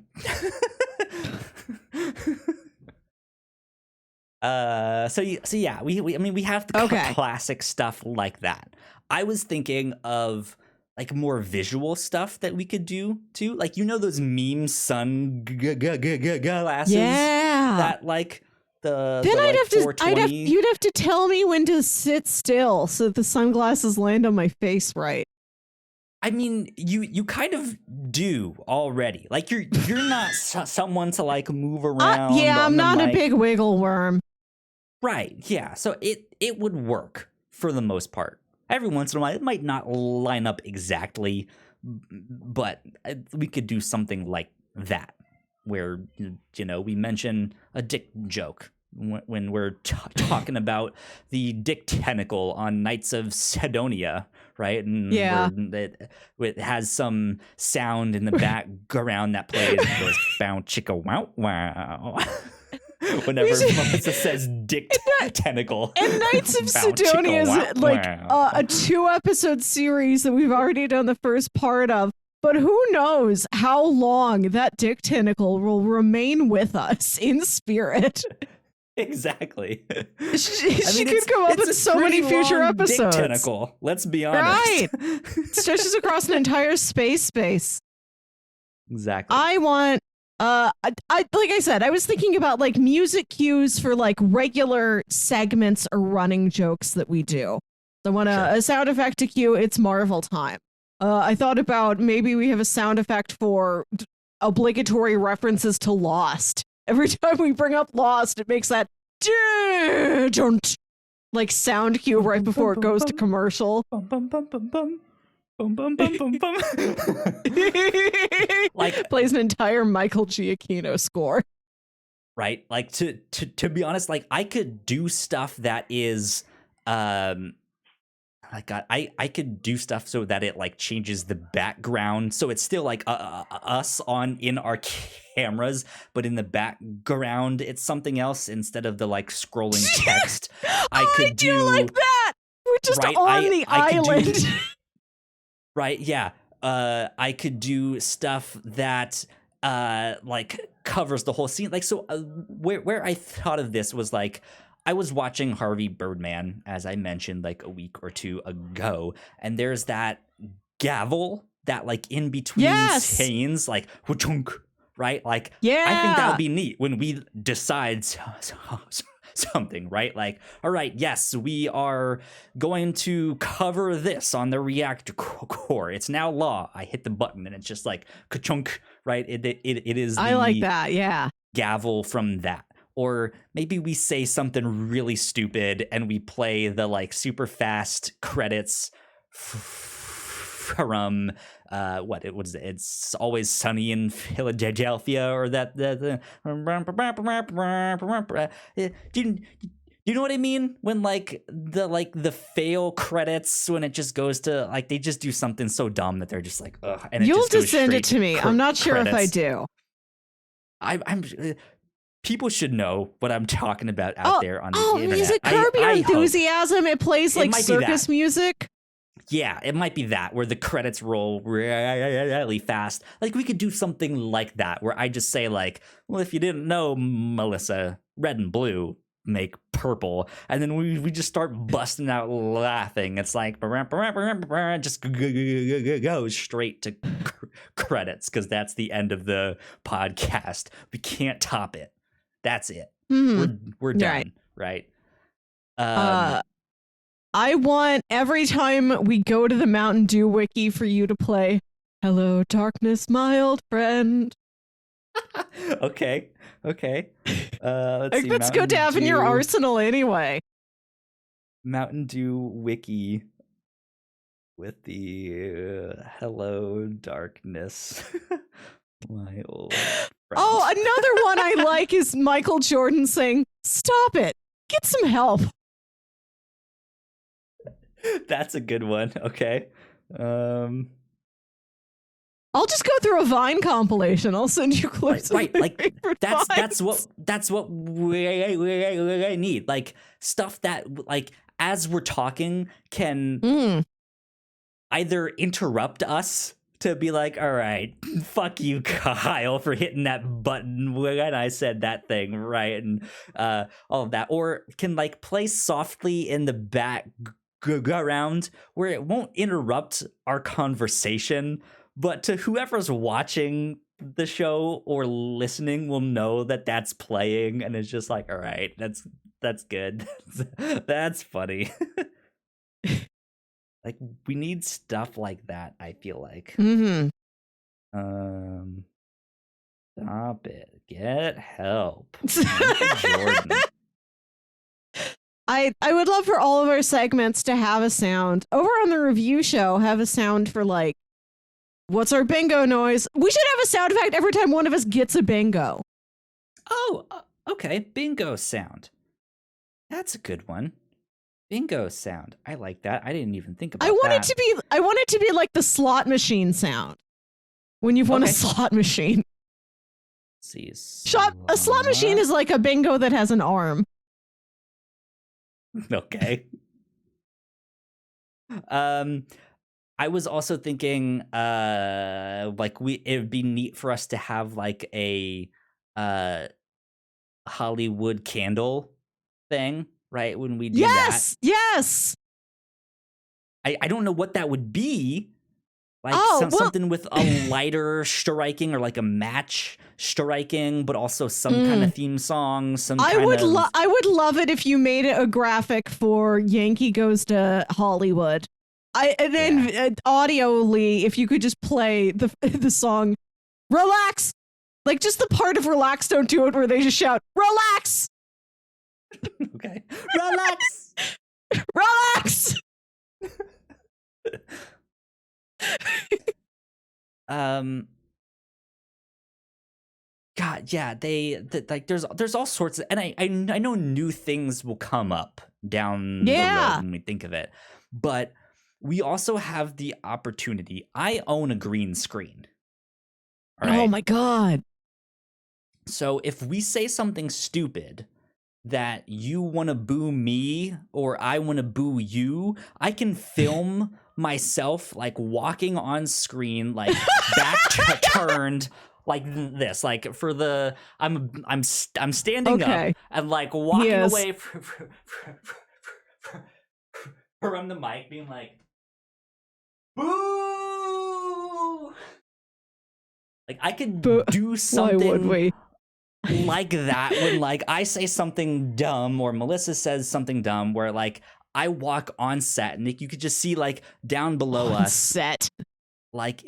So yeah, we have the classic stuff like that. I was thinking of like more visual stuff that we could do too, like those meme sunglasses.
Yeah.
That like the
then
I'd
have to you'd have to tell me when to sit still so that the sunglasses land on my face right.
I mean, you kind of do already. Like you're not someone to like move around.
Yeah, I'm not a big wiggle worm.
Right. Yeah. So it would work for the most part. Every once in a while, it might not line up exactly, but we could do something like that, where we mention a dick joke when we're talking about the dick tentacle on Knights of Sidonia, right? And
yeah,
it has some sound in the background that plays and goes bow chicka wow wow. Whenever Melissa says dick tentacle.
And Knights of Sidonia is like a 2-episode series that we've already done the first part of. But who knows how long that dick tentacle will remain with us in spirit.
Exactly.
She could come up in so many future episodes.
Dick tentacle. Let's be honest.
Right. It stretches across an entire space.
Exactly.
I want I like I said, I was thinking about like music cues for like regular segments or running jokes that we do. So I want a sound effect to cue it's Marvel time. I thought about maybe we have a sound effect for obligatory references to Lost. Every time we bring up Lost, it makes that like sound cue right before it goes to commercial.
Bum, bum, bum, bum, bum. Boom, bum, bum, bum, bum.
Like plays an entire Michael Giacchino score.
Right? Like to be honest, like I could do stuff that is I could do stuff so that it like changes the background, so it's still like us in our cameras, but in the background it's something else instead of the like scrolling text. I
do like that. We're just on the island.
Right, yeah. I could do stuff that like covers the whole scene. Like, so where I thought of this was like, I was watching Harvey Birdman, as I mentioned, like a week or two ago, and there's that gavel that like in between scenes, like right? Like, I think that would be neat when we decide something, right? Like, all right, yes, we are going to cover this on the reactor core. It's now law. I hit the button and it's just like ka-chunk, right? It is.
I like that. Yeah.
Gavel from that. Or maybe we say something really stupid and we play the like super fast credits from it's Always Sunny in Philadelphia, or that do you know what I mean when like the fail credits, when it just goes to like they just do something so dumb that they're just like ugh, and
you'll just send it to me. I'm not sure
credits.
If I do.
I'm people should know what I'm talking about out there on the internet.
Is it Curb Your Enthusiasm? It plays like circus music.
Yeah, it might be that, where the credits roll really fast. Like, we could do something like that, where I just say, like, well, if you didn't know, Melissa, red and blue make purple. And then we just start busting out laughing. It's like, just goes straight to credits, because that's the end of the podcast. We can't top it. That's it. Mm-hmm. We're done, right?
I want every time we go to the Mountain Dew wiki for you to play "Hello, Darkness, my old friend."
Okay. Let's see.
It's good to have in your arsenal anyway.
Mountain Dew wiki with the hello darkness. My old friend.
Oh, another one I like is Michael Jordan saying, "Stop it. Get some help."
That's a good one. Okay.
I'll just go through a Vine compilation. I'll send you clips.
Right. Like that's
Vines.
what we need. Like stuff that like as we're talking can either interrupt us to be like, all right, fuck you, Kyle, for hitting that button when I said that thing, right? And all of that. Or can like play softly in the background where it won't interrupt our conversation, but to whoever's watching the show or listening will know that that's playing and it's just like, all right, that's good. That's funny. Like we need stuff like that, I feel like. Stop it. Get help. Jordan.
I would love for all of our segments to have a sound. Over on the review show, have a sound for like, what's our bingo noise? We should have a sound effect every time one of us gets a bingo.
Oh, okay. Bingo sound. That's a good one. Bingo sound. I like that. I didn't even think about that.
I want it to be like the slot machine sound. When you've won a slot machine.
See,
a slot machine is like a bingo that has an arm.
Okay. I was also thinking like it would be neat for us to have like a Hollywood candle thing, right? When we do that.
Yes.
I don't know what that would be. Like something with a lighter striking or like a match striking, but also some kind of theme song. I would
love it if you made it a graphic for Yankee Goes to Hollywood. Audioly, if you could just play the song "Relax," like just the part of "Relax, Don't Do It" where they just shout "Relax."
Okay, relax,
relax.
God, yeah, like there's all sorts of, and I know new things will come up down the road when we think of it, but we also have the opportunity. I own a green screen. All right?
Oh my God.
So if we say something stupid that you want to boo me or I want to boo you, I can film myself like walking on screen, like back turned like this, like for the I'm standing up and like walking away from the mic, being like, boo! Like I could do something. Why would we? Like that when like I say something dumb or Melissa says something dumb where like I walk on set and you could just see like down below us
set
like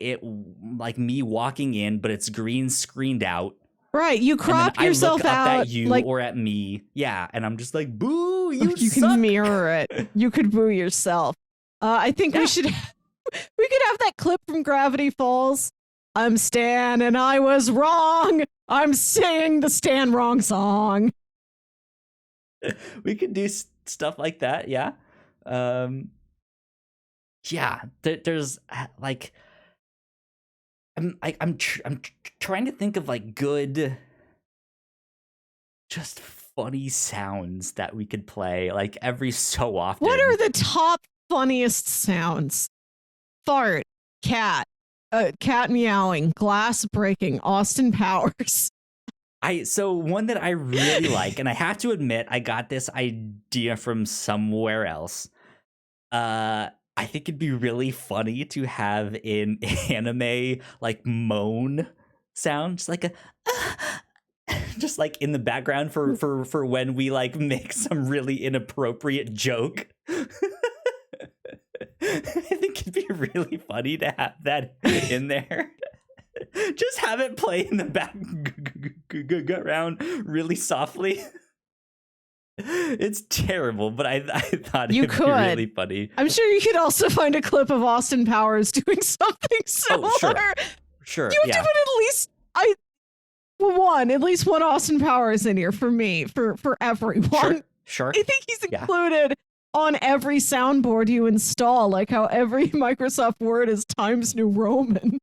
me walking in, but it's green screened out.
Right, you crop yourself out
at you like, or at me. Yeah, and I'm just like, boo, you suck.
Can mirror it. You could boo yourself. I think we could have that clip from Gravity Falls. I'm Stan and I was wrong. I'm singing the Stan Wrong song.
We could do stuff like that, yeah. There's like I'm trying to think of like good, just funny sounds that we could play like every so often.
What are the top funniest sounds? Fart, cat meowing, glass breaking, Austin Powers.
So one that I really like, and I have to admit, I got this idea from somewhere else. I think it'd be really funny to have an anime like moan sound, just like a just like in the background for when we like make some really inappropriate joke. I think it'd be really funny to have that in there. Just have it play in the background go around really softly. It's terrible, but I thought it'd be really funny.
I'm sure you could also find a clip of Austin Powers doing something similar.
Oh, sure.
You have to put at least one Austin Powers in here for me, for everyone.
Sure.
I think he's included on every soundboard you install, like how every Microsoft Word is Times New Roman.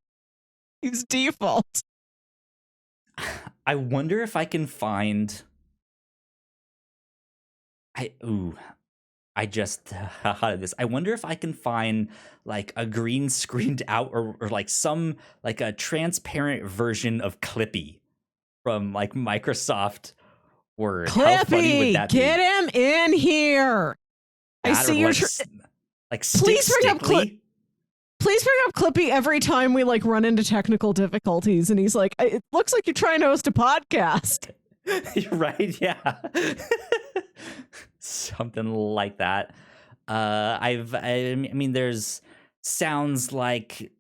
He's default.
I wonder if I can find... I just thought of this. I wonder if I can find like a green screened out or like some like a transparent version of Clippy from like Microsoft Word.
Clippy,
how funny would that
get him in here. I see your
like
please bring up Clippy every time we like run into technical difficulties, and he's like, "It looks like you're trying to host a podcast."
Right? Yeah. Something like that. I mean, there's sounds like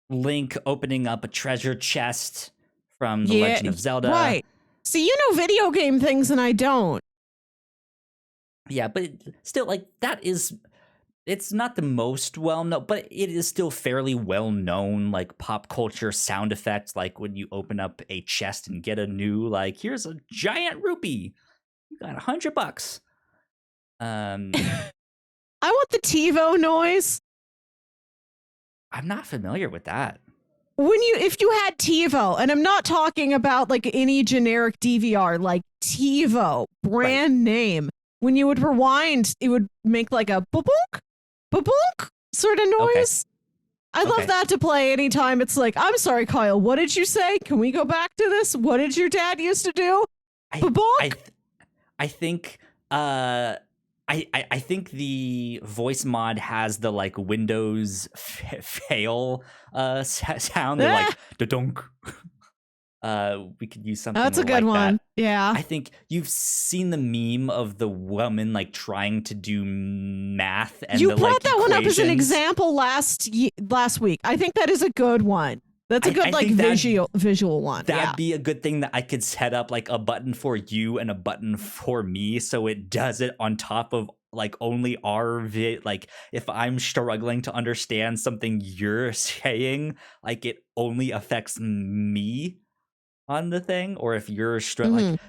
Link opening up a treasure chest from The Legend of Zelda.
Right. See, you know video game things and I don't.
Yeah, but still, like, it's not the most well-known, but it is still fairly well-known, like, pop culture sound effects, like when you open up a chest and get a new, like, here's a giant rupee. You got $100.
I want the TiVo noise.
I'm not familiar with that.
If you had TiVo, and I'm not talking about like any generic DVR, like TiVo, brand name, when you would rewind, it would make like a ba-bonk sort of noise. Okay. I love that to play anytime. It's like, I'm sorry, Kyle, what did you say? Can we go back to this? What did your dad used to do? Ba-bonk?
I think I think the voice mod has the like Windows fail sound. They're like da-dunk. We could use something.
That's a good one.
That.
Yeah.
I think you've seen the meme of the woman like trying to do math, and
you brought that
equations.
One up as an example last week. I think that is a good one. That's a good visual one.
That'd be a good thing that I could set up like a button for you and a button for me, so it does it on top of like only our like if I'm struggling to understand something you're saying, like it only affects me on the thing, or if you're like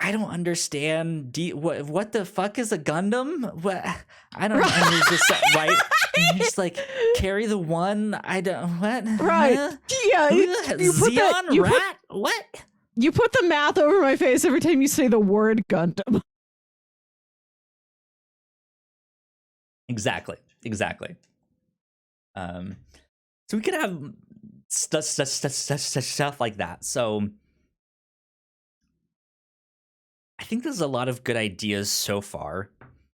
I don't understand. What the fuck is a Gundam? What I don't know. And you're just right. You just like carry the one. I don't what.
Right?
Huh?
Yeah.
What?
You put the math over my face every time you say the word Gundam.
Exactly. So we could have stuff like that. So. I think there's a lot of good ideas so far.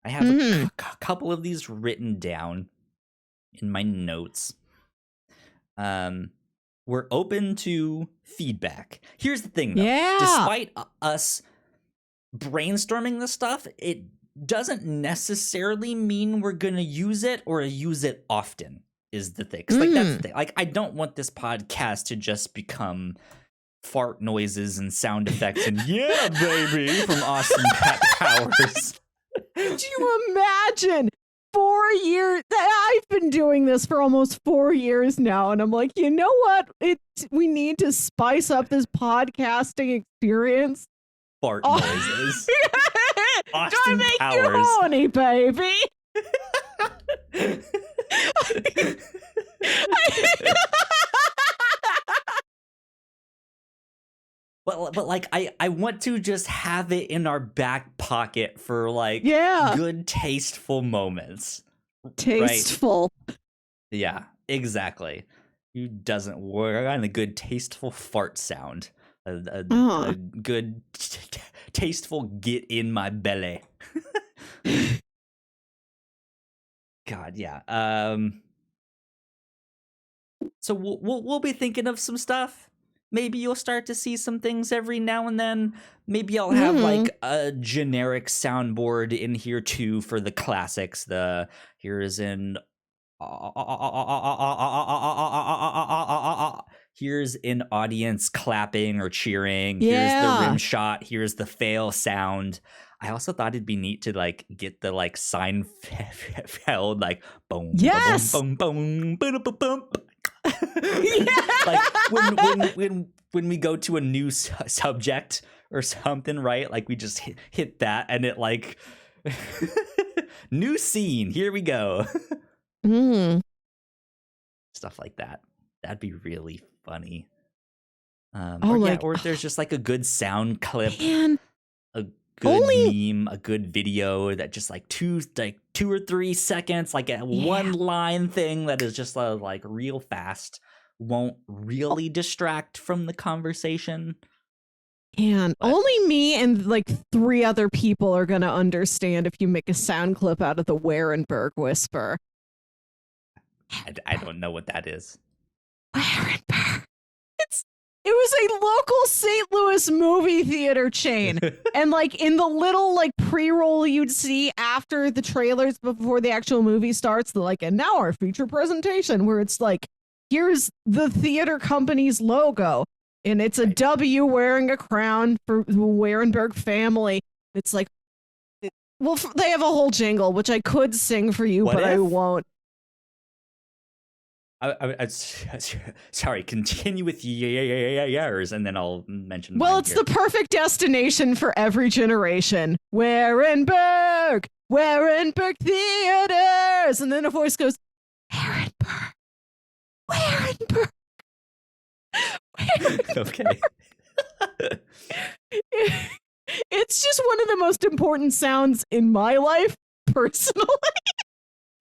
I have a couple of these written down in my notes. We're open to feedback. Here's the thing, though.
Yeah.
Despite us brainstorming this stuff, it doesn't necessarily mean we're going to use it or use it often, is the thing. 'Cause, like, that's the thing. Like, I don't want this podcast to just become fart noises and sound effects and yeah baby from Austin Powers.
Do you imagine 4 years? I've been doing this for almost 4 years now, and I'm like, you know what? We need to spice up this podcasting experience.
Fart noises. Austin
Do I make
Powers.
you horny, baby?
But like I want to just have it in our back pocket for like good tasteful moments.
Tasteful.
Right? Yeah, exactly. Who doesn't work on a good tasteful fart sound? A good tasteful get in my belly. God, yeah. So we'll be thinking of some stuff. Maybe you'll start to see some things every now and then. Maybe I'll have like a generic soundboard in here too for the classics. here's an audience clapping or cheering.
Yeah.
Here's the rim shot. Here's the fail sound. I also thought it'd be neat to like get the like Seinfeld like boom,
Yes.
boom, boom, boom, boom, boom.
Yeah.
Like when we go to a new subject or something, right? Like we just hit that and it like new scene. Here we go. Stuff like that. That'd be really funny. Or if there's just like a good sound clip,
man.
a good meme, a good video that just like 2 or 3 seconds, like a one line thing that is just like real fast, won't really distract from the conversation.
And only me and like 3 other people are gonna understand if you make a sound clip out of the Warenberg whisper.
I don't know what that is.
Warenberg. It was a local St. Louis movie theater chain. And like in the little like pre-roll you'd see after the trailers before the actual movie starts, they're like, and now our feature presentation, where it's like, here's the theater company's logo. And it's a W wearing a crown for the Warenberg family. It's like, well, they have a whole jingle, which I could sing for you, but I won't.
Sorry, continue with yours, and then I'll mention.
Well, it's the perfect destination for every generation. Warenberg Theaters, and then a voice goes, Warenberg.
Okay.
It's just one of the most important sounds in my life, personally.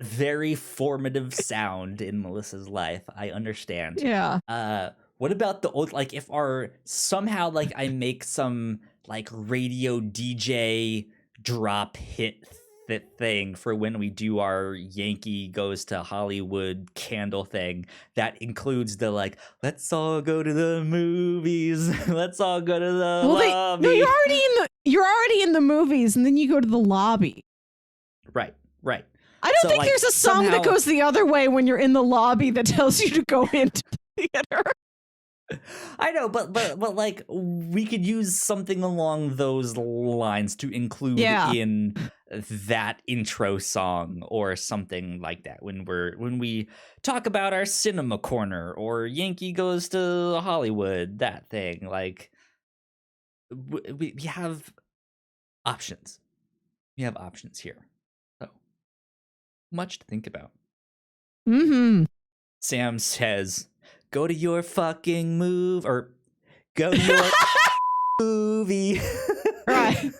Very formative sound in Melissa's life. I understand.
Yeah.
What about the old, like, if somehow like I make some like radio DJ drop hit thing for when we do our Yankee Goes to Hollywood candle thing that includes the like, let's all go to the movies, let's all go to the lobby.
No, you're already in the movies, and then you go to the lobby.
Right.
I don't think there's a song that goes the other way when you're in the lobby that tells you to go into the theater.
I know, but like we could use something along those lines to include in that intro song or something like that when we talk about our cinema corner or Yankee Goes to Hollywood, that thing. Like we have options. We have options here. So much to think about. Sam says, go to your fucking move, or go to your movie.
Right.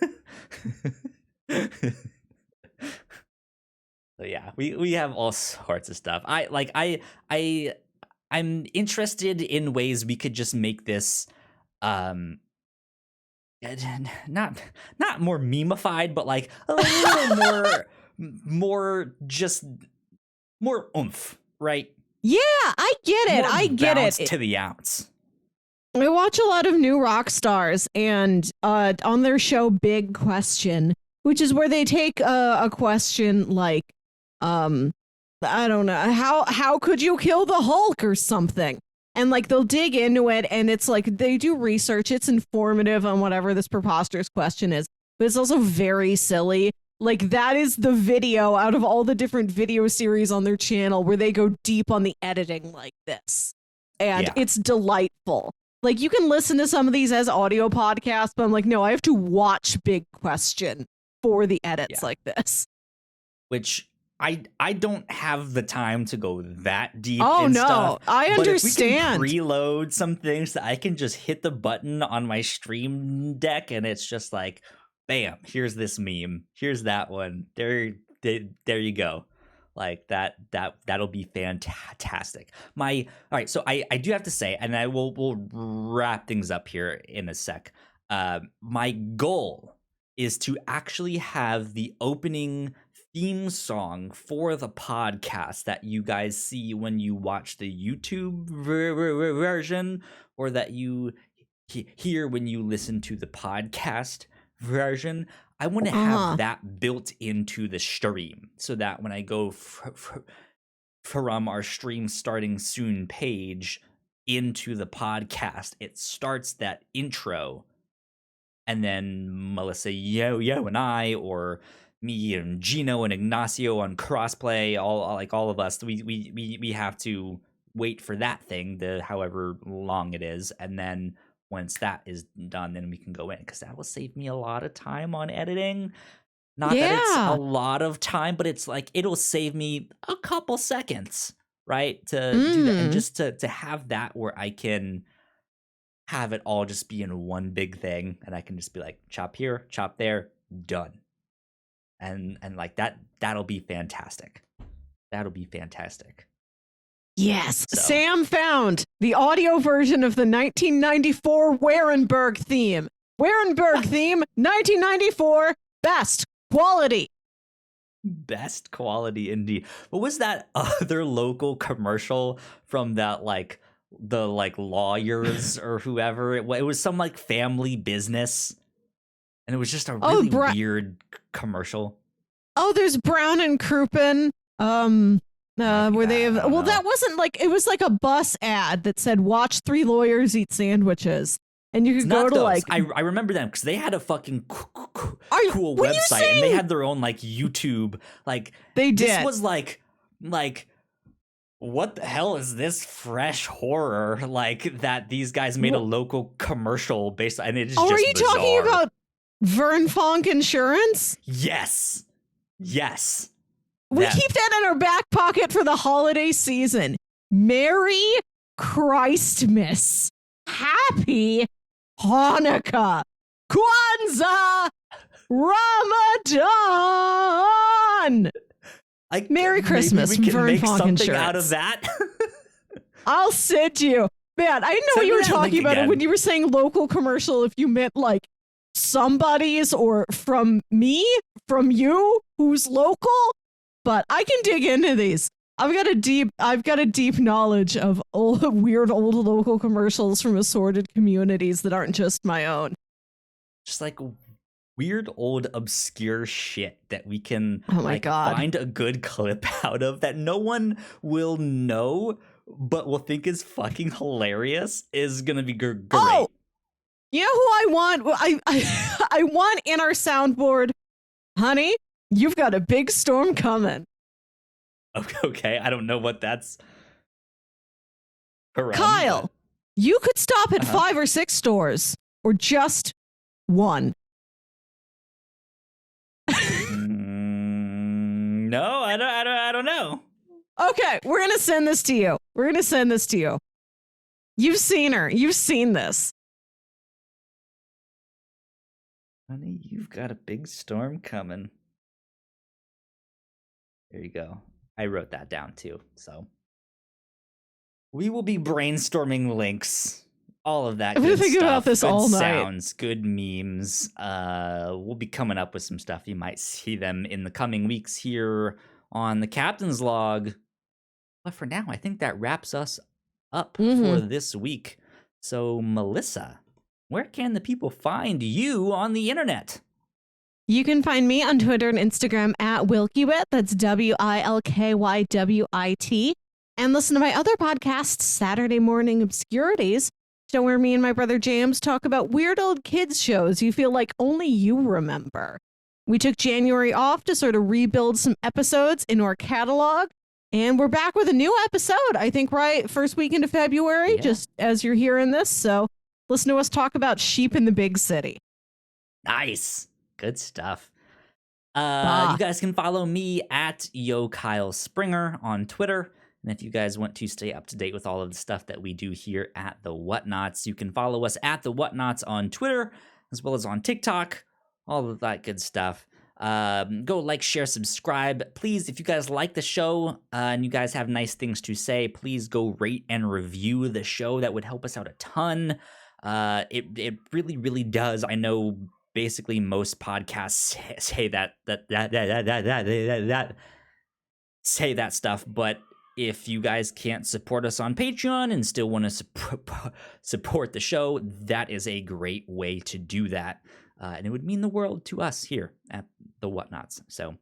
So yeah, we have all sorts of stuff. I'm interested in ways we could just make this not more memeified, but like a little more oomph, right?
Yeah, I get it. I get it.
To the ounce.
I watch a lot of new rock stars, and on their show Big Question, which is where they take a question like, I don't know, how could you kill the Hulk or something? And like they'll dig into it, and it's like they do research. It's informative on whatever this preposterous question is, but it's also very silly. Like that is the video out of all the different video series on their channel where they go deep on the editing like this. And it's delightful. Like you can listen to some of these as audio podcasts, but I'm like, no, I have to watch Big Question for the edits like this.
Which I don't have the time to go that deep.
Oh
in
no,
stuff,
I understand.
But if we can preload some things that I can just hit the button on my Stream Deck and it's just like, bam, here's this meme, here's that one, there you go. Like that'll be fantastic. All right, so I do have to say, and we'll wrap things up here in a sec. My goal is to actually have the opening theme song for the podcast that you guys see when you watch the YouTube version, or that you hear when you listen to the podcast version. I want to have that built into the stream so that when I go from our stream starting soon page into the podcast. It starts that intro, and then Melissa, Yo, and I, or me and Gino and Ignacio on crossplay, all of us, we have to wait for that thing, the however long it is, and then once that is done, then we can go in, because that will save me a lot of time on editing. Not that it's a lot of time, but it's like it'll save me a couple seconds, right? To do that, and just to have that where I can have it all just be in one big thing, and I can just be like, chop here, chop there, done. And like that'll be fantastic. That'll be fantastic.
Yes. So. Sam found the audio version of the 1994 Warenberg theme. Warenberg theme, 1994, best quality.
Best quality indeed. What was that other local commercial from that, like, the like lawyers or whoever? It was some like family business. And it was just a really weird commercial. Oh,
there's Brown and Crouppen. Where they have, well, that wasn't like, it was like a bus ad that said, watch 3 lawyers eat sandwiches. And you could go to those. Like,
I remember them because they had a fucking cool website, and they had their own like YouTube. Like,
they did.
This was like, what the hell is this fresh horror? Like, that these guys made a local commercial based on, and it is just
are you
bizarre.
Talking about Vern Fonk Insurance?
Yes.
We keep that in our back pocket for the holiday season. Merry Christmas. Happy Hanukkah. Kwanzaa. Ramadan. Merry Christmas.
Maybe we can make something
Insurance.
out of that.
I'll send you. Man, I didn't know what you were talking about when you were saying local commercial, if you meant like somebody's or from me, from you, who's local. But I can dig into these. I've got a deep knowledge of weird old local commercials from assorted communities that aren't just my own.
Just like weird old obscure shit that we can
God.
Find a good clip out of that no one will know but will think is fucking hilarious is gonna be great.
Oh, you know who I want? I want in our soundboard, honey. You've got a big storm coming.
Okay, I don't know what that's around,
Kyle, you could stop at 5 or 6 stores, or just one.
No, I don't know.
Okay, we're gonna send this to you. You've seen her. You've seen this.
Honey, you've got a big storm coming. There you go. I wrote that down too. So we will be brainstorming links, all of that.
I'm
gonna
think about this all night.
Sounds, good memes. We'll be coming up with some stuff. You might see them in the coming weeks here on the Captain's Log. But for now, I think that wraps us up for this week. So, Melissa, where can the people find you on the internet?
You can find me on Twitter and Instagram at Wilkywit. That's WILKYWIT. And listen to my other podcast, Saturday Morning Obscurities, show where me and my brother James talk about weird old kids shows you feel like only you remember. We took January off to sort of rebuild some episodes in our catalog. And we're back with a new episode, I think, right? First weekend of February, just as you're hearing this. So listen to us talk about sheep in the big city.
Nice. Good stuff. You guys can follow me at YoKyleSpringer on Twitter. And if you guys want to stay up to date with all of the stuff that we do here at the Whatnauts, you can follow us at the Whatnauts on Twitter, as well as on TikTok, all of that good stuff. Go like, share, subscribe. Please, if you guys like the show and you guys have nice things to say, please go rate and review the show. That would help us out a ton. It really, really does. I know basically most podcasts say that stuff, but if you guys can't support us on Patreon and still want to support the show, that is a great way to do that. And it would mean the world to us here at the Whatnauts. So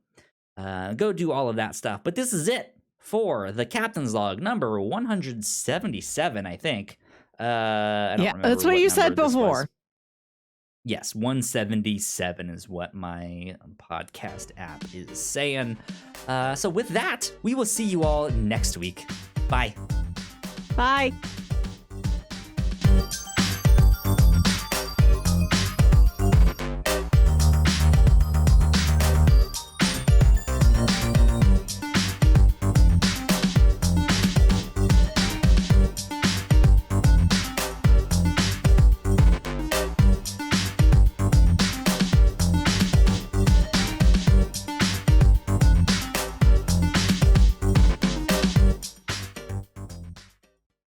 go do all of that stuff. But this is it for the Captain's Log number 177, I think. I don't remember
that's what you said
number this was.
before.
Yes, 177 is what my podcast app is saying. So with that, we will see you all next week. Bye.
Bye.